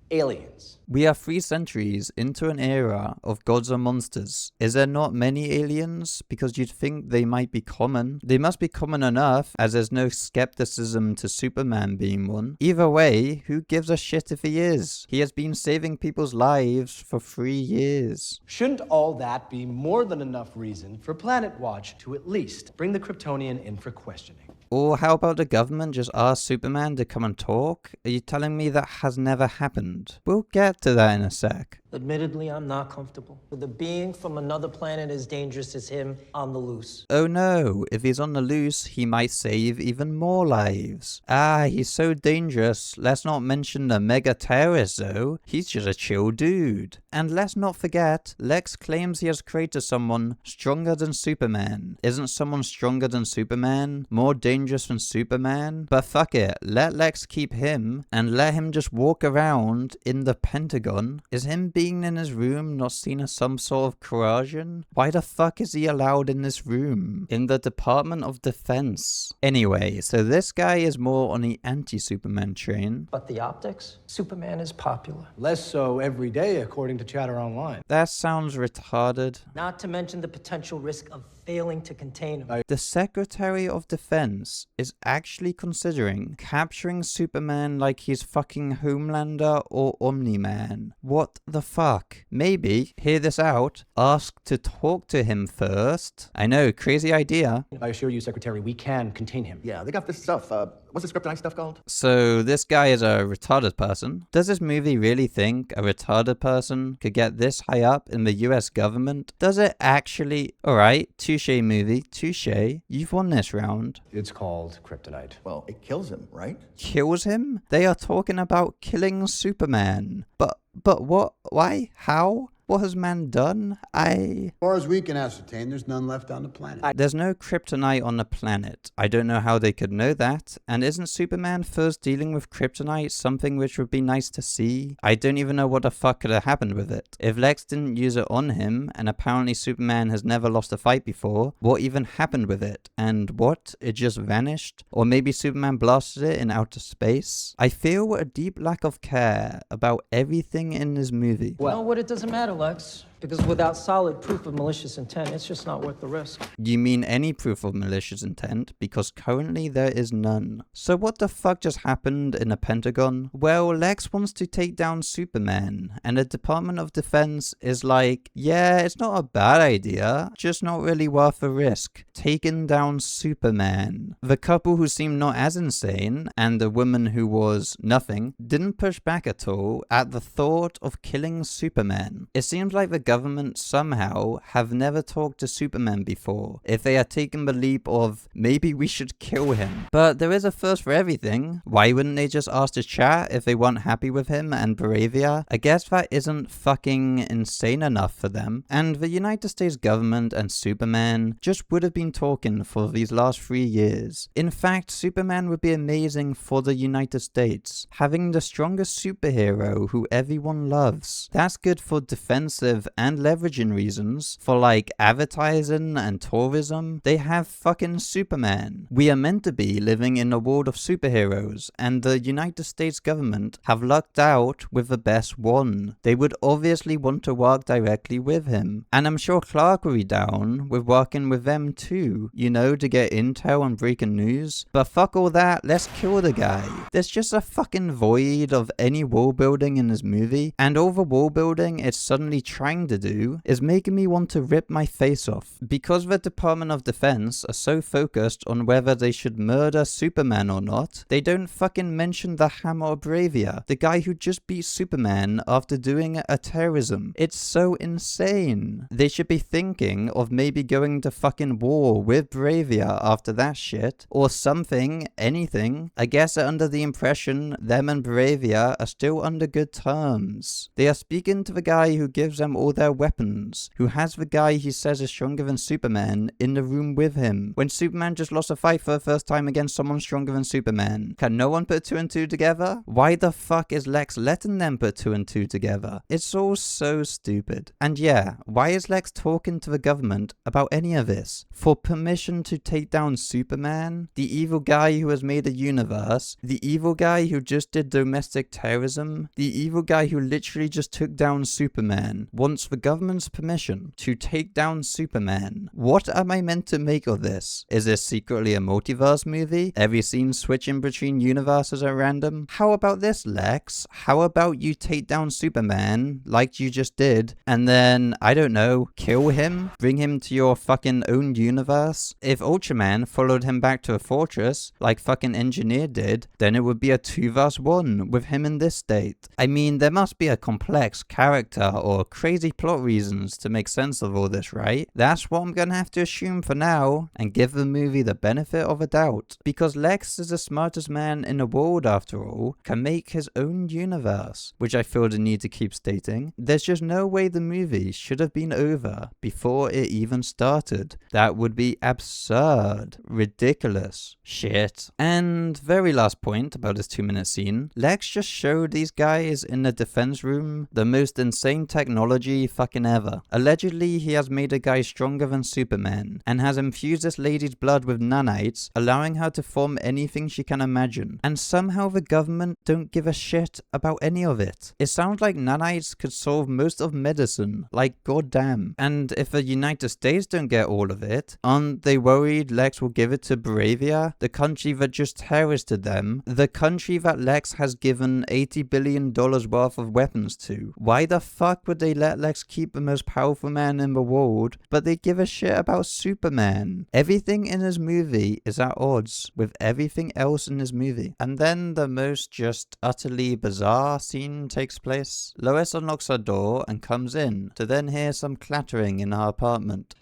aliens. We are 3 centuries into an era of gods and monsters. Is there not many aliens? Because you'd think they might be common. They must be common enough, as there's no skepticism to Superman being one. Either way, who gives a shit if he is? He has been saving people's lives for 3 years. Shouldn't all that be more than enough reason for Planet Watch to at least bring the Kryptonian in for questioning? Or how about the government just ask Superman to come and talk? Are you telling me that has never happened? We'll get to that in a sec. Admittedly, I'm not comfortable. With a being from another planet as dangerous as him on the loose. Oh no, if he's on the loose, he might save even more lives. Ah, he's so dangerous. Let's not mention the mega terrorist though. He's just a chill dude. And let's not forget, Lex claims he has created someone stronger than Superman. Isn't someone stronger than Superman? More dangerous than Superman? But fuck it, let Lex keep him and let him just walk around in the Pentagon. Is him being in his room not seen as some sort of coercion? Why the fuck is he allowed in this room? In the Department of Defense. Anyway, so this guy is more on the anti-Superman train. But the optics? Superman is popular. Less so every day, according to chatter online. That sounds retarded. Not to mention the potential risk of failing to contain him. The Secretary of Defense is actually considering capturing Superman like he's fucking Homelander or Omni-Man. What the fuck? Maybe, hear this out, ask to talk to him first. I know, crazy idea. I assure you, Secretary, we can contain him. Yeah, they got this stuff. What's the kryptonite stuff called? So this guy is a retarded person. Does this movie really think a retarded person could get this high up in the US government? Does it actually? Alright, touche movie, touche. You've won this round. It's called kryptonite. Well, it kills him, right? Kills him? They are talking about killing Superman. But what? Why? How? What has man done? As far as we can ascertain, there's none left on the planet. There's no kryptonite on the planet. I don't know how they could know that. And isn't Superman first dealing with kryptonite something which would be nice to see? I don't even know what the fuck could have happened with it. If Lex didn't use it on him, and apparently Superman has never lost a fight before, what even happened with it? And what? It just vanished? Or maybe Superman blasted it in outer space? I feel a deep lack of care about everything in this movie. Well, you know what? It doesn't matter, Lex. Because without solid proof of malicious intent, it's just not worth the risk. You mean any proof of malicious intent? Because currently there is none. So what the fuck just happened in the Pentagon? Well, Lex wants to take down Superman, and the Department of Defense is like, yeah, it's not a bad idea, just not really worth the risk. Taking down Superman. The couple who seemed not as insane, and the woman who was nothing, didn't push back at all at the thought of killing Superman. It seems like the government somehow have never talked to Superman before, if they had taken the leap of maybe we should kill him. But there is a first for everything. Why wouldn't they just ask to chat if they weren't happy with him and Bravia? I guess that isn't fucking insane enough for them. And the United States government and Superman just would have been talking for these last 3 years. In fact, Superman would be amazing for the United States, having the strongest superhero who everyone loves. That's good for defensive and leveraging reasons, for like advertising and tourism. They have fucking Superman. We are meant to be living in a world of superheroes, and the United States government have lucked out with the best one. They would obviously want to work directly with him, and I'm sure Clark will be down with working with them too, you know, to get intel and breaking news. But fuck all that, let's kill the guy. There's just a fucking void of any world building in this movie, and all the world building it's suddenly trying to do is making me want to rip my face off. Because the Department of Defense are so focused on whether they should murder Superman or not, they don't fucking mention the Hammer of Bravia, the guy who just beat Superman after doing a terrorism. It's so insane. They should be thinking of maybe going to fucking war with Bravia after that shit, or something, anything. I guess they're under the impression them and Bravia are still under good terms. They are speaking to the guy who gives them all their weapons, who has the guy he says is stronger than Superman in the room with him, when Superman just lost a fight for the first time against someone stronger than Superman. Can no one put 2 and 2 together? Why the fuck is Lex letting them put 2 and 2 together? It's all so stupid. And yeah, why is Lex talking to the government about any of this? For permission to take down Superman? The evil guy who has made a universe? The evil guy who just did domestic terrorism? The evil guy who literally just took down Superman? Wants wants the government's permission to take down Superman. What am I meant to make of this? Is this secretly a multiverse movie? Every scene switching between universes at random? How about this, Lex? How about you take down Superman, like you just did, and then, I don't know, kill him? Bring him to your fucking own universe? If Ultraman followed him back to a fortress, like fucking Engineer did, then it would be a 2v1 with him in this state. I mean, there must be a complex character or crazy plot reasons to make sense of all this, right? That's what I'm gonna have to assume for now, and give the movie the benefit of a doubt. Because Lex is the smartest man in the world after all, can make his own universe, which I feel the need to keep stating. There's just no way the movie should have been over before it even started. That would be absurd, ridiculous, shit. And very last point about this 2-minute scene, Lex just showed these guys in the defense room the most insane technology fucking ever. Allegedly, he has made a guy stronger than Superman, and has infused this lady's blood with nanites, allowing her to form anything she can imagine. And somehow the government don't give a shit about any of it. It sounds like nanites could solve most of medicine, like goddamn. And if the United States don't get all of it, aren't they worried Lex will give it to Bravia, the country that just terroristed them, the country that Lex has given $80 billion worth of weapons to? Why the fuck would they let Lex keep the most powerful man in the world, but they give a shit about Superman? Everything in his movie is at odds with everything else in his movie. And then the most just utterly bizarre scene takes place. Lois unlocks her door and comes in, to then hear some clattering in her apartment.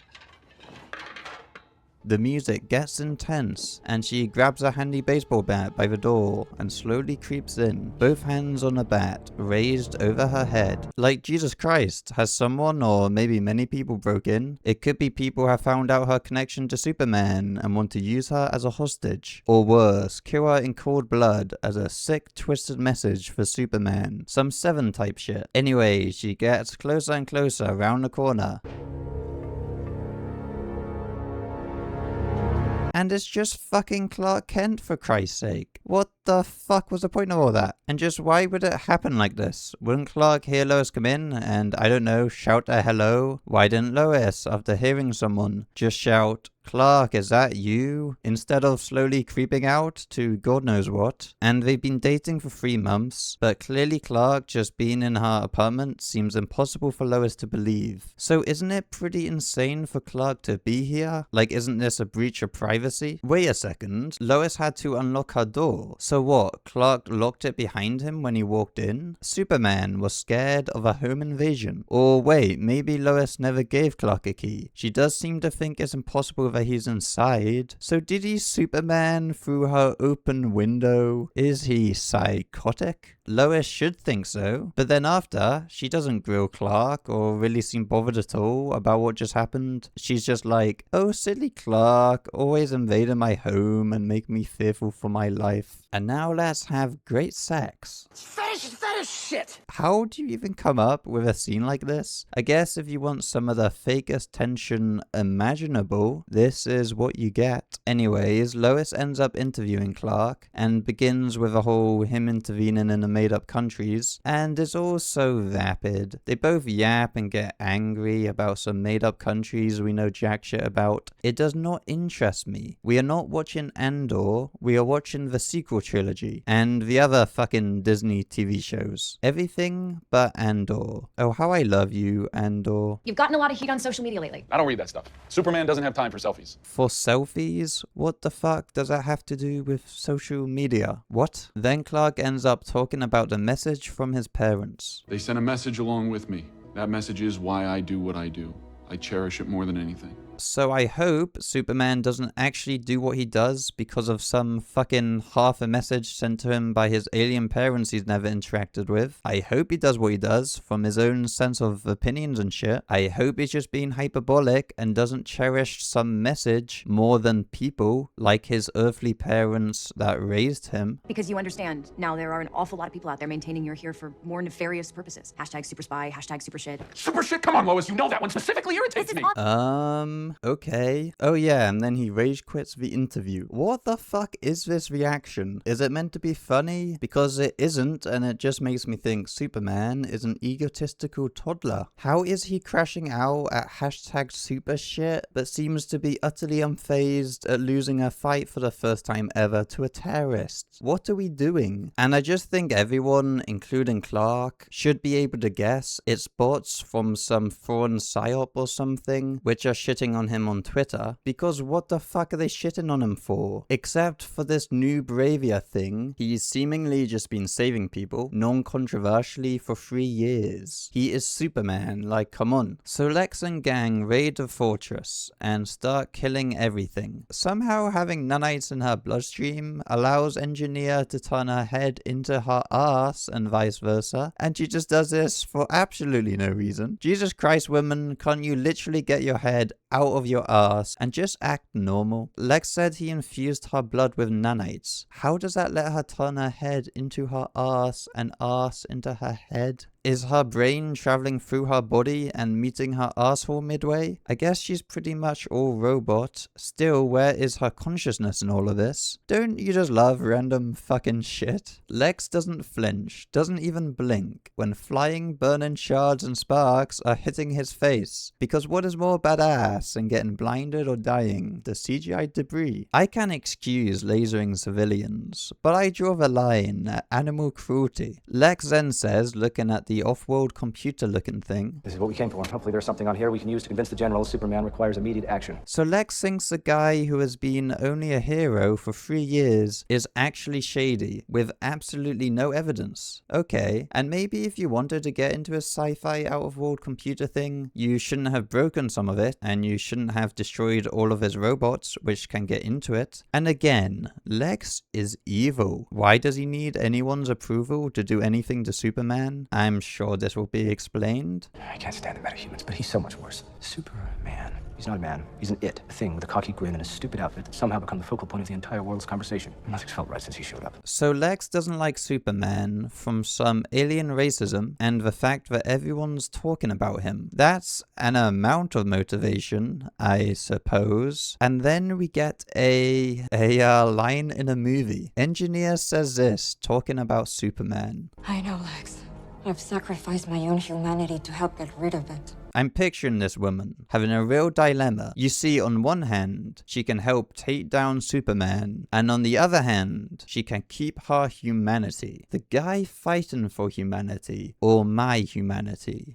The music gets intense, and she grabs a handy baseball bat by the door and slowly creeps in, both hands on a bat, raised over her head. Like, Jesus Christ, has someone or maybe many people broke in? It could be people have found out her connection to Superman and want to use her as a hostage. Or worse, kill her in cold blood as a sick, twisted message for Superman. Some Seven type shit. Anyway, she gets closer and closer around the corner. And it's just fucking Clark Kent, for Christ's sake. What the fuck was the point of all that? And just why would it happen like this? Wouldn't Clark hear Lois come in and, I don't know, shout a hello? Why didn't Lois, after hearing someone, just shout, "Clark, is that you?" instead of slowly creeping out to God knows what? And they've been dating for 3 months, but clearly Clark just being in her apartment seems impossible for Lois to believe. So isn't it pretty insane for Clark to be here? Like, isn't this a breach of privacy? Wait a second, Lois had to unlock her door. So what, Clark locked it behind him when he walked in? Superman was scared of a home invasion. Or wait, maybe Lois never gave Clark a key. She does seem to think it's impossible that he's inside. So did he Superman through her open window? Is he psychotic? Lois should think so, but then after, she doesn't grill Clark or really seem bothered at all about what just happened. She's just like, "Oh, silly Clark, always invading my home and make me fearful for my life. And now let's have great sex." Fetish shit! How do you even come up with a scene like this? I guess if you want some of the fakest tension imaginable, this is what you get. Anyways, Lois ends up interviewing Clark and begins with a whole him intervening in the made-up countries, and it's all so vapid. They both yap and get angry about some made-up countries we know jack shit about. It does not interest me. We are not watching Andor, we are watching the sequel trilogy, and the other fucking Disney TV shows. Everything but Andor. Oh, how I love you, Andor. You've gotten a lot of heat on social media lately. I don't read that stuff. Superman doesn't have time for selfies. For selfies? What the fuck does that have to do with social media? What? Then Clark ends up talking about the message from his parents. They sent a message along with me. That message is why I do what I do. I cherish it more than anything. So I hope Superman doesn't actually do what he does because of some fucking half a message sent to him by his alien parents he's never interacted with. I hope he does what he does from his own sense of opinions and shit. I hope he's just being hyperbolic and doesn't cherish some message more than people like his earthly parents that raised him. Because you understand, now there are an awful lot of people out there maintaining you're here for more nefarious purposes. Hashtag super spy, hashtag super shit. Super shit? Come on, Lois, you know that one specifically irritates me. Okay. Oh yeah, and then he rage quits the interview. What the fuck is this reaction? Is it meant to be funny? Because it isn't, and it just makes me think Superman is an egotistical toddler. How is he crashing out at hashtag super shit, but seems to be utterly unfazed at losing a fight for the first time ever to a terrorist? What are we doing? And I just think everyone, including Clark, should be able to guess it's bots from some foreign psyop or something, which are shitting on him on Twitter, because what the fuck are they shitting on him for? Except for this new Bravia thing, he's seemingly just been saving people, non-controversially, for 3 years. He is Superman, like come on. So Lex and gang raid the fortress and start killing everything. Somehow having nanites in her bloodstream allows Engineer to turn her head into her ass and vice versa, and she just does this for absolutely no reason. Jesus Christ, woman, can't you literally get your head out of your ass and just act normal? Lex said he infused her blood with nanites. How does that let her turn her head into her ass and ass into her head? Is her brain traveling through her body and meeting her asshole midway? I guess she's pretty much all robot. Still, where is her consciousness in all of this? Don't you just love random fucking shit? Lex doesn't flinch, doesn't even blink, when flying burning shards and sparks are hitting his face. Because what is more badass than getting blinded or dying? The CGI debris. I can excuse lasering civilians, but I draw the line at animal cruelty. Lex then says, looking at the off-world computer-looking thing, This is what we came for. Hopefully there's something on here we can use to convince the general Superman requires immediate action. so Lex thinks the guy who has been only a hero for 3 years is actually shady, with absolutely no evidence. Okay, and maybe if you wanted to get into a sci-fi out-of-world computer thing, you shouldn't have broken some of it, and you shouldn't have destroyed all of his robots, which can get into it. And again, Lex is evil. Why does he need anyone's approval to do anything to Superman? I'm sure this will be explained. I can't stand the metahumans, but he's so much worse. Superman. He's not a man. He's an it, a thing with a cocky grin and a stupid outfit that's somehow become the focal point of the entire world's conversation. Nothing's felt right since he showed up. So Lex doesn't like Superman from some alien racism and the fact that everyone's talking about him. That's an amount of motivation, I suppose. And then we get a line in a movie. Engineer says this, talking about Superman. I know, Lex. I've sacrificed my own humanity to help get rid of it. I'm picturing this woman having a real dilemma. You see, on one hand, she can help take down Superman, and on the other hand, she can keep her humanity. The guy fighting for humanity, or my humanity.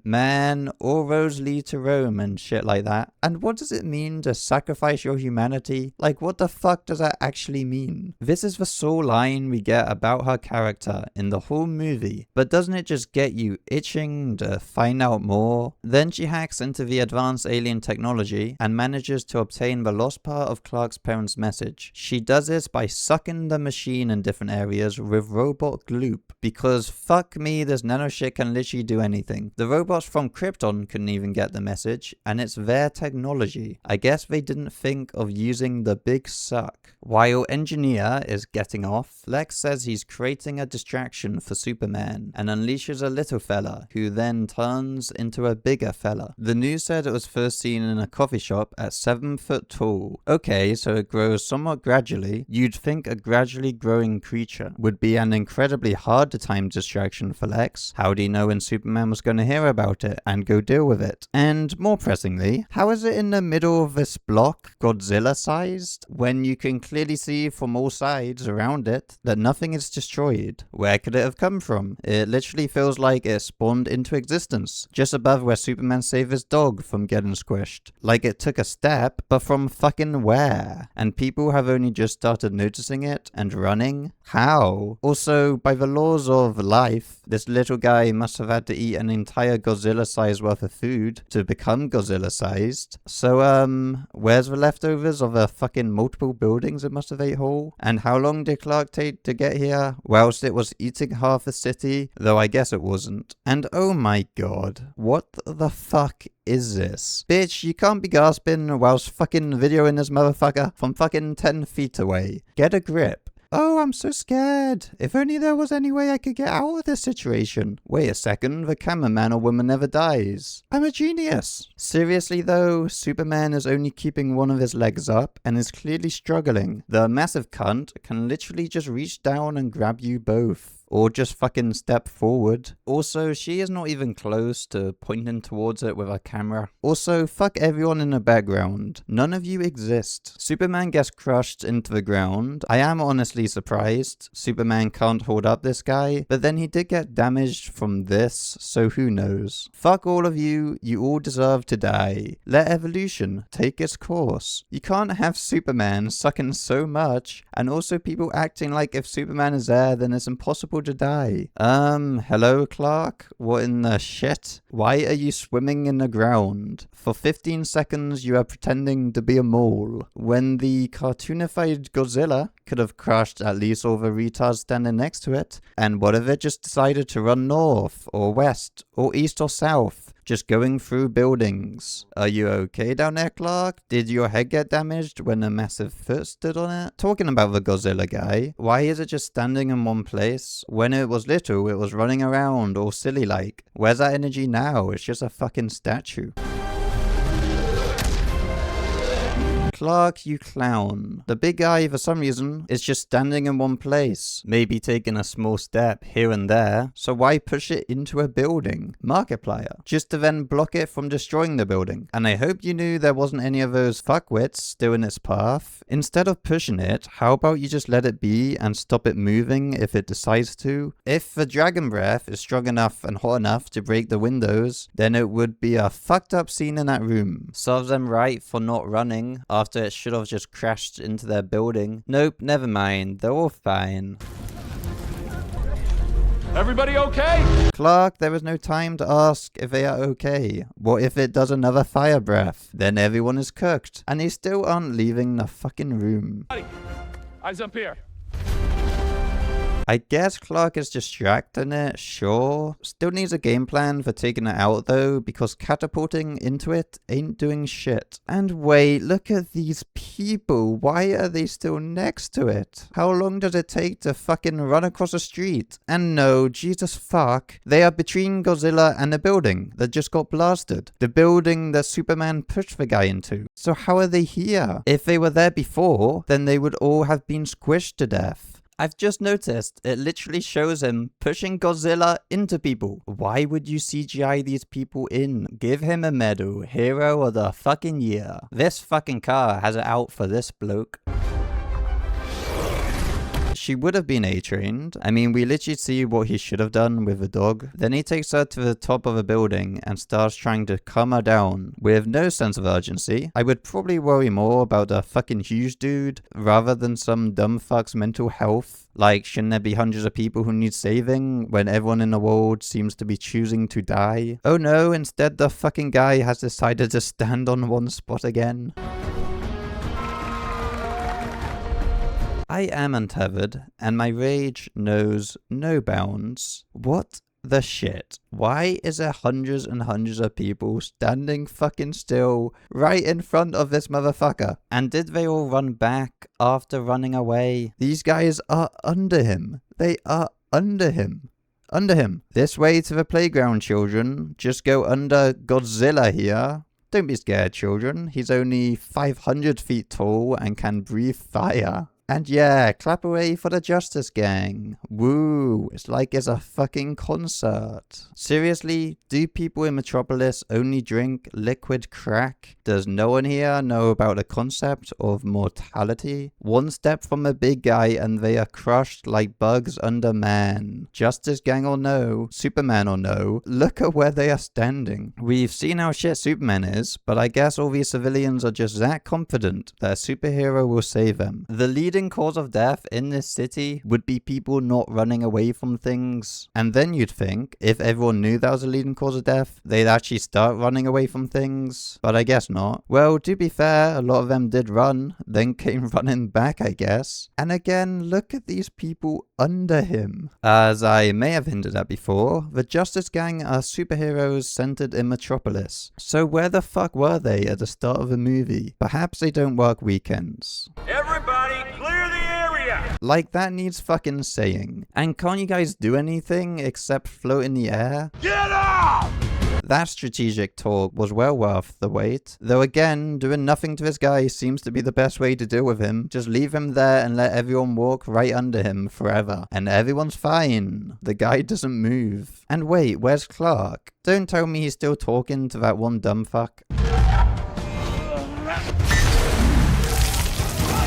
Man, all roads lead to Rome and shit like that. And what does it mean to sacrifice your humanity? Like, what the fuck does that actually mean? This is the sole line we get about her character in the whole movie, but doesn't it just get you itching to find out more? Then she hacks into the advanced alien technology and manages to obtain the lost part of Clark's parents' message. She does this by sucking the machine in different areas with robot gloop, because fuck me, this nano shit can literally do anything. The robots from Krypton couldn't even get the message, and it's their technology. I guess they didn't think of using the big suck. While Engineer is getting off, Lex says he's creating a distraction for Superman and unleashes a little fella, who then turns into a bigger fella. The news said it was first seen in a coffee shop at 7 foot tall. Okay, so it grows somewhat gradually. You'd think a gradually growing creature would be an incredibly hard to time distraction for Lex. How do you know when Superman was going to hear about it and go deal with it? And more pressingly, how is it in the middle of this block, Godzilla sized, when you can clearly see from all sides around it that nothing is destroyed? Where could it have come from? It literally feels like it spawned into existence just above where Superman saved his dog from getting squished. Like it took a step, but from fucking where? And people have only just started noticing it and running? How? Also, by the laws of life, this little guy must have had to eat an entire Godzilla size worth of food to become Godzilla sized. So where's the leftovers of the fucking multiple buildings it must have ate whole? And how long did Clark take to get here whilst it was eating half the city? Though I guess it wasn't. And oh my god, what the fuck is this? Bitch, you can't be gasping whilst fucking videoing this motherfucker from fucking 10 feet away. Get a grip. Oh, I'm so scared. If only there was any way I could get out of this situation. Wait a second, the cameraman or woman never dies. I'm a genius. Seriously though, Superman is only keeping one of his legs up and is clearly struggling. The massive cunt can literally just reach down and grab you both. Or just fucking step forward. Also, she is not even close to pointing towards it with her camera. Also, fuck everyone in the background. None of you exist. Superman gets crushed into the ground. I am honestly surprised. Superman can't hold up this guy, but then he did get damaged from this, so who knows. Fuck all of you. You all deserve to die. Let evolution take its course. You can't have Superman sucking so much, and also people acting like if Superman is there, then it's impossible to die. Hello Clark? What in the shit? Why are you swimming in the ground? For 15 seconds you are pretending to be a mole, when the cartoonified Godzilla could have crushed at least all the retards standing next to it. And what if it just decided to run north, or west, or east or south? Just going through buildings. Are you okay down there, Clark? Did your head get damaged when a massive foot stood on it? Talking about the Godzilla guy, why is it just standing in one place? When it was little, it was running around all silly like. Where's that energy now? It's just a fucking statue. Clark, you clown. The big guy, for some reason, is just standing in one place. Maybe taking a small step here and there. So why push it into a building? Markiplier. Just to then block it from destroying the building. And I hope you knew there wasn't any of those fuckwits still in its path. Instead of pushing it, how about you just let it be and stop it moving if it decides to? If the dragon breath is strong enough and hot enough to break the windows, then it would be a fucked up scene in that room. Serves them right for not running after it should have just crashed into their building. Nope, never mind. They're all fine. Everybody okay? Clark, there is no time to ask if they are okay. What if it does another fire breath? Then everyone is cooked. And they still aren't leaving the fucking room. Eyes up here. I guess Clark is distracting it, sure. Still needs a game plan for taking it out though, because catapulting into it ain't doing shit. And wait, look at these people. Why are they still next to it? How long does it take to fucking run across the street? And no, Jesus fuck, they are between Godzilla and the building that just got blasted. The building that Superman pushed the guy into. So how are they here? If they were there before, then they would all have been squished to death. I've just noticed it literally shows him pushing Godzilla into people. Why would you CGI these people in? Give him a medal, hero of the fucking year. This fucking car has it out for this bloke. She would have been A-trained. I mean, we literally see what he should have done with the dog. Then he takes her to the top of a building and starts trying to calm her down with no sense of urgency. I would probably worry more about a fucking huge dude rather than some dumb fuck's mental health. Like, shouldn't there be hundreds of people who need saving when everyone in the world seems to be choosing to die? Oh no, instead the fucking guy has decided to stand on one spot again. I am untethered, and my rage knows no bounds. What the shit? Why is there hundreds and hundreds of people standing fucking still right in front of this motherfucker? And did they all run back after running away? These guys are under him. They are under him. Under him. This way to the playground, children. Just go under Godzilla here. Don't be scared, children. He's only 500 feet tall and can breathe fire. And yeah, clap away for the Justice Gang. Woo, it's like it's a fucking concert. Seriously, do people in Metropolis only drink liquid crack? Does no one here know about the concept of mortality? One step from a big guy and they are crushed like bugs under man. Justice Gang or no, Superman or no, look at where they are standing. We've seen how shit Superman is, but I guess all these civilians are just that confident that a superhero will save them. The leading cause of death in this city would be people not running away from things. And then you'd think, if everyone knew that was a leading cause of death, they'd actually start running away from things. But I guess not. Well, to be fair, a lot of them did run, then came running back, I guess. And again, look at these people under him. As I may have hinted at before, the Justice Gang are superheroes centered in Metropolis. So where the fuck were they at the start of the movie? Perhaps they don't work weekends. Everybody, clear the area! Like, that needs fucking saying. And can't you guys do anything except float in the air? Get up! That strategic talk was well worth the wait. Though again, doing nothing to this guy seems to be the best way to deal with him. Just leave him there and let everyone walk right under him forever. And everyone's fine. The guy doesn't move. And wait, where's Clark? Don't tell me he's still talking to that one dumb fuck.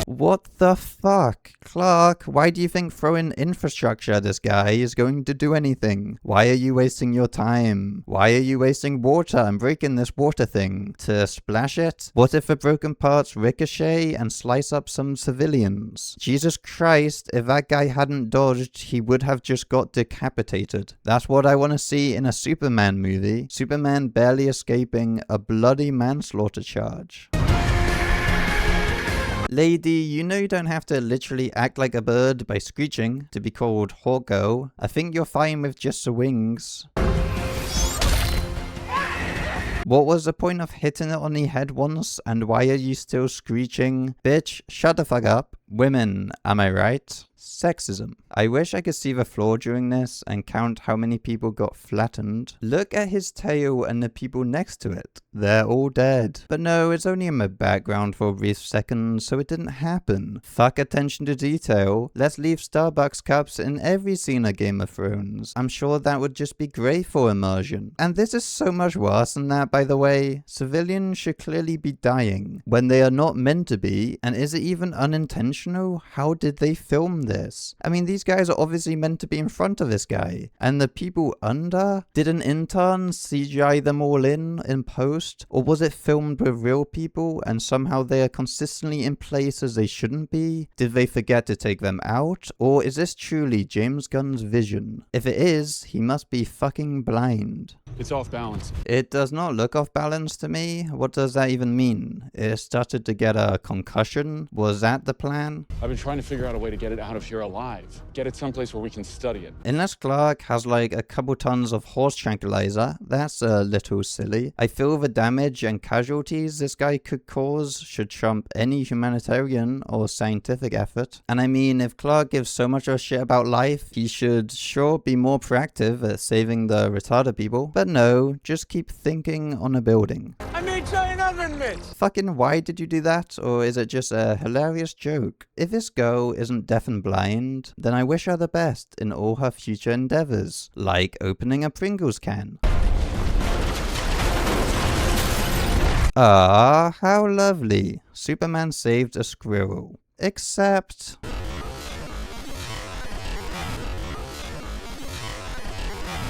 What the fuck? Clark, why do you think throwing infrastructure at this guy is going to do anything? Why are you wasting your time? Why are you wasting water and breaking this water thing? To splash it? What if the broken parts ricochet and slice up some civilians? Jesus Christ, if that guy hadn't dodged, he would have just got decapitated. That's what I want to see in a Superman movie. Superman barely escaping a bloody manslaughter charge. Lady, you know you don't have to literally act like a bird by screeching to be called Hawko. I think you're fine with just the wings. What was the point of hitting it on the head once, and why are you still screeching? Bitch, shut the fuck up. Women, am I right? Sexism. I wish I could see the floor during this and count how many people got flattened. Look at his tail and the people next to it. They're all dead. But no, it's only in my background for a brief second, so it didn't happen. Fuck attention to detail. Let's leave Starbucks cups in every scene of Game of Thrones. I'm sure that would just be great for immersion. And this is so much worse than that, by the way. Civilians should clearly be dying when they are not meant to be, and is it even unintentional? How did they film this? I mean, these guys are obviously meant to be in front of this guy. And the people under? Did an intern CGI them all in post? Or was it filmed with real people and somehow they are consistently in places they shouldn't be? Did they forget to take them out? Or is this truly James Gunn's vision? If it is, he must be fucking blind. It's off balance. It does not look off balance to me. What does that even mean? It started to get a concussion? Was that the plan? I've been trying to figure out a way to get it out of here alive. Get it someplace where we can study it. Unless Clark has like a couple tons of horse tranquilizer, that's a little silly. I feel the damage and casualties this guy could cause should trump any humanitarian or scientific effort. And I mean, if Clark gives so much of a shit about life, he should sure be more proactive at saving the retarded people. But no, just keep thinking on a building. I made giant oven mitts! Fucking why did you do that? Or is it just a hilarious joke? If this girl isn't deaf and blind, then I wish her the best in all her future endeavors, like opening a Pringles can. Ah, how lovely. Superman saved a squirrel. Except...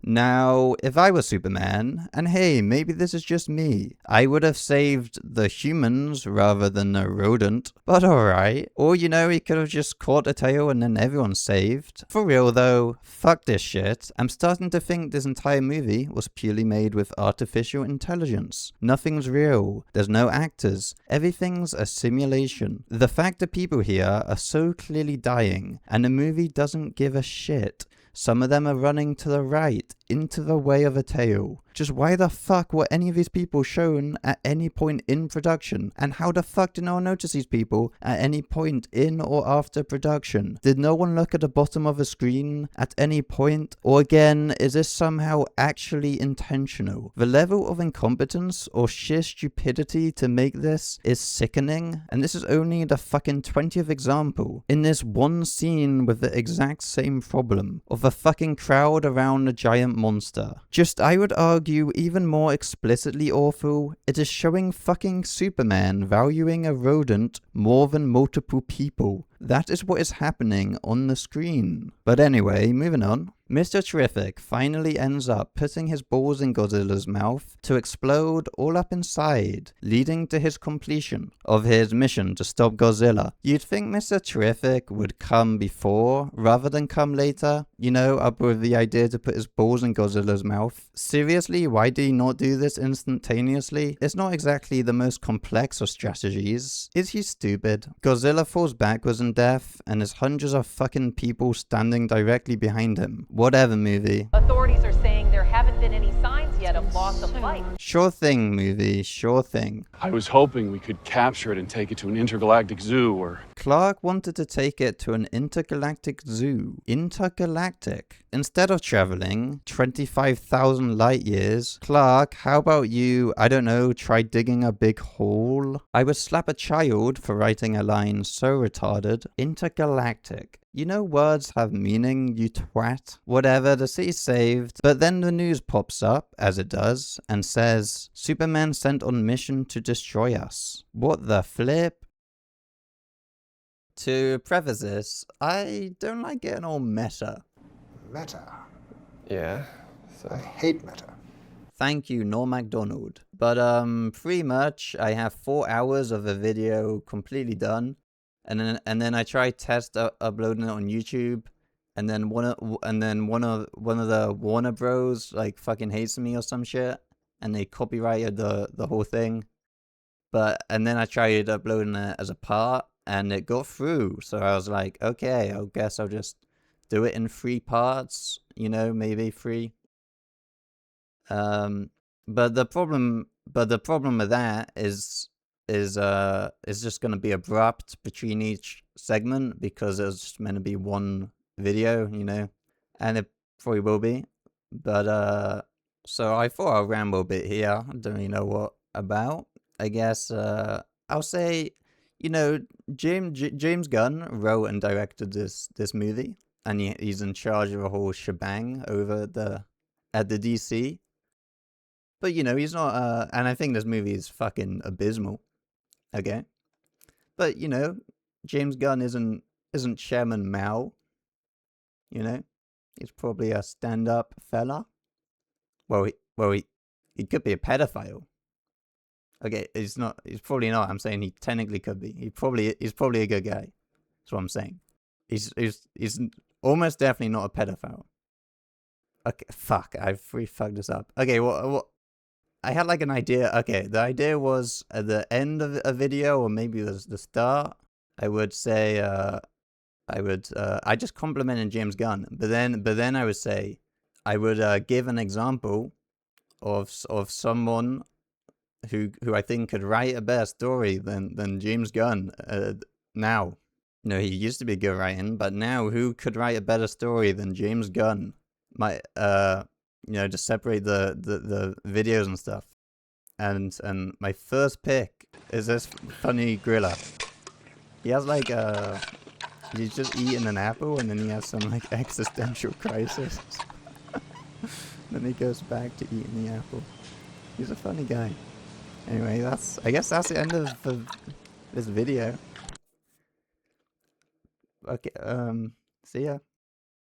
Now, if I was Superman, and hey, maybe this is just me, I would have saved the humans rather than the rodent, but alright. Or, you know, he could have just caught a tail and then everyone's saved. For real though, fuck this shit. I'm starting to think this entire movie was purely made with artificial intelligence. Nothing's real. There's no actors. Everything's a simulation. The fact that people here are so clearly dying, and the movie doesn't give a shit. Some of them are running to the right, into the way of a tail. Just why the fuck were any of these people shown at any point in production? And how the fuck did no one notice these people at any point in or after production? Did no one look at the bottom of a screen at any point? Or again, is this somehow actually intentional? The level of incompetence or sheer stupidity to make this is sickening, and this is only the fucking 20th example in this one scene with the exact same problem of a fucking crowd around a giant monster. Just, I would argue, even more explicitly awful, it is showing fucking Superman valuing a rodent more than multiple people. That is what is happening on the screen. But anyway, moving on. Mr. Terrific finally ends up putting his balls in Godzilla's mouth to explode all up inside, leading to his completion of his mission to stop Godzilla. You'd think Mr. Terrific would come before rather than come later, you know, up with the idea to put his balls in Godzilla's mouth. Seriously, why did he not do this instantaneously? It's not exactly the most complex of strategies. Is he stupid? Godzilla falls backwards in death, and there's hundreds of fucking people standing directly behind him. Whatever, movie. Authorities are saying there haven't been any signs yet at a loss of life. Sure thing, movie, sure thing. I was hoping we could capture it and take it to an intergalactic zoo or... Clark wanted to take it to an intergalactic zoo. Intergalactic. Instead of traveling 25,000 light years, Clark, how about you, I don't know, try digging a big hole? I would slap a child for writing a line so retarded. Intergalactic. You know words have meaning, you twat. Whatever, the city's saved. But then the news pops up, as it does, and says, Superman sent on mission to destroy us. What the flip? To preface this, I don't like getting all meta. Meta? Yeah, I hate meta. Thank you, Norm MacDonald. But pretty much, I have 4 hours of a video completely done. And then I tried uploading it on YouTube, and then one of the Warner Bros like fucking hates me or some shit, and they copyrighted the whole thing. And then I tried uploading it as a part, and it got through. So I was like, okay, I guess I'll just do it in 3 parts, you know, maybe 3. But the problem with that is just going to be abrupt between each segment because it was just meant to be one video, you know, and it probably will be. But so I thought I'll ramble a bit here. I don't really know what about. I guess I'll say, you know, James Gunn wrote and directed this movie, and he's in charge of a whole shebang over at the DC. But you know, he's not. And I think this movie is fucking abysmal. Okay, but you know, James Gunn isn't Chairman Mao. You know, he's probably a stand-up fella. Well, he could be a pedophile. Okay, he's not. He's probably not. I'm saying he technically could be. He's probably a good guy. That's what I'm saying. He's almost definitely not a pedophile. Okay, fuck. I've fucked this up. Okay, what? I had like an idea. Okay, the idea was at the end of a video, or maybe it was the start. I would say, I just complimented James Gunn, but then I would say, I would give an example of someone who I think could write a better story than James Gunn now. You know, he used to be good writing, but now who could write a better story than James Gunn? You know, just separate the videos and stuff. And my first pick is this funny gorilla. He has like he's just eating an apple, and then he has some like existential crisis. Then he goes back to eating the apple. He's a funny guy. Anyway, I guess that's the end of this video. Okay, see ya.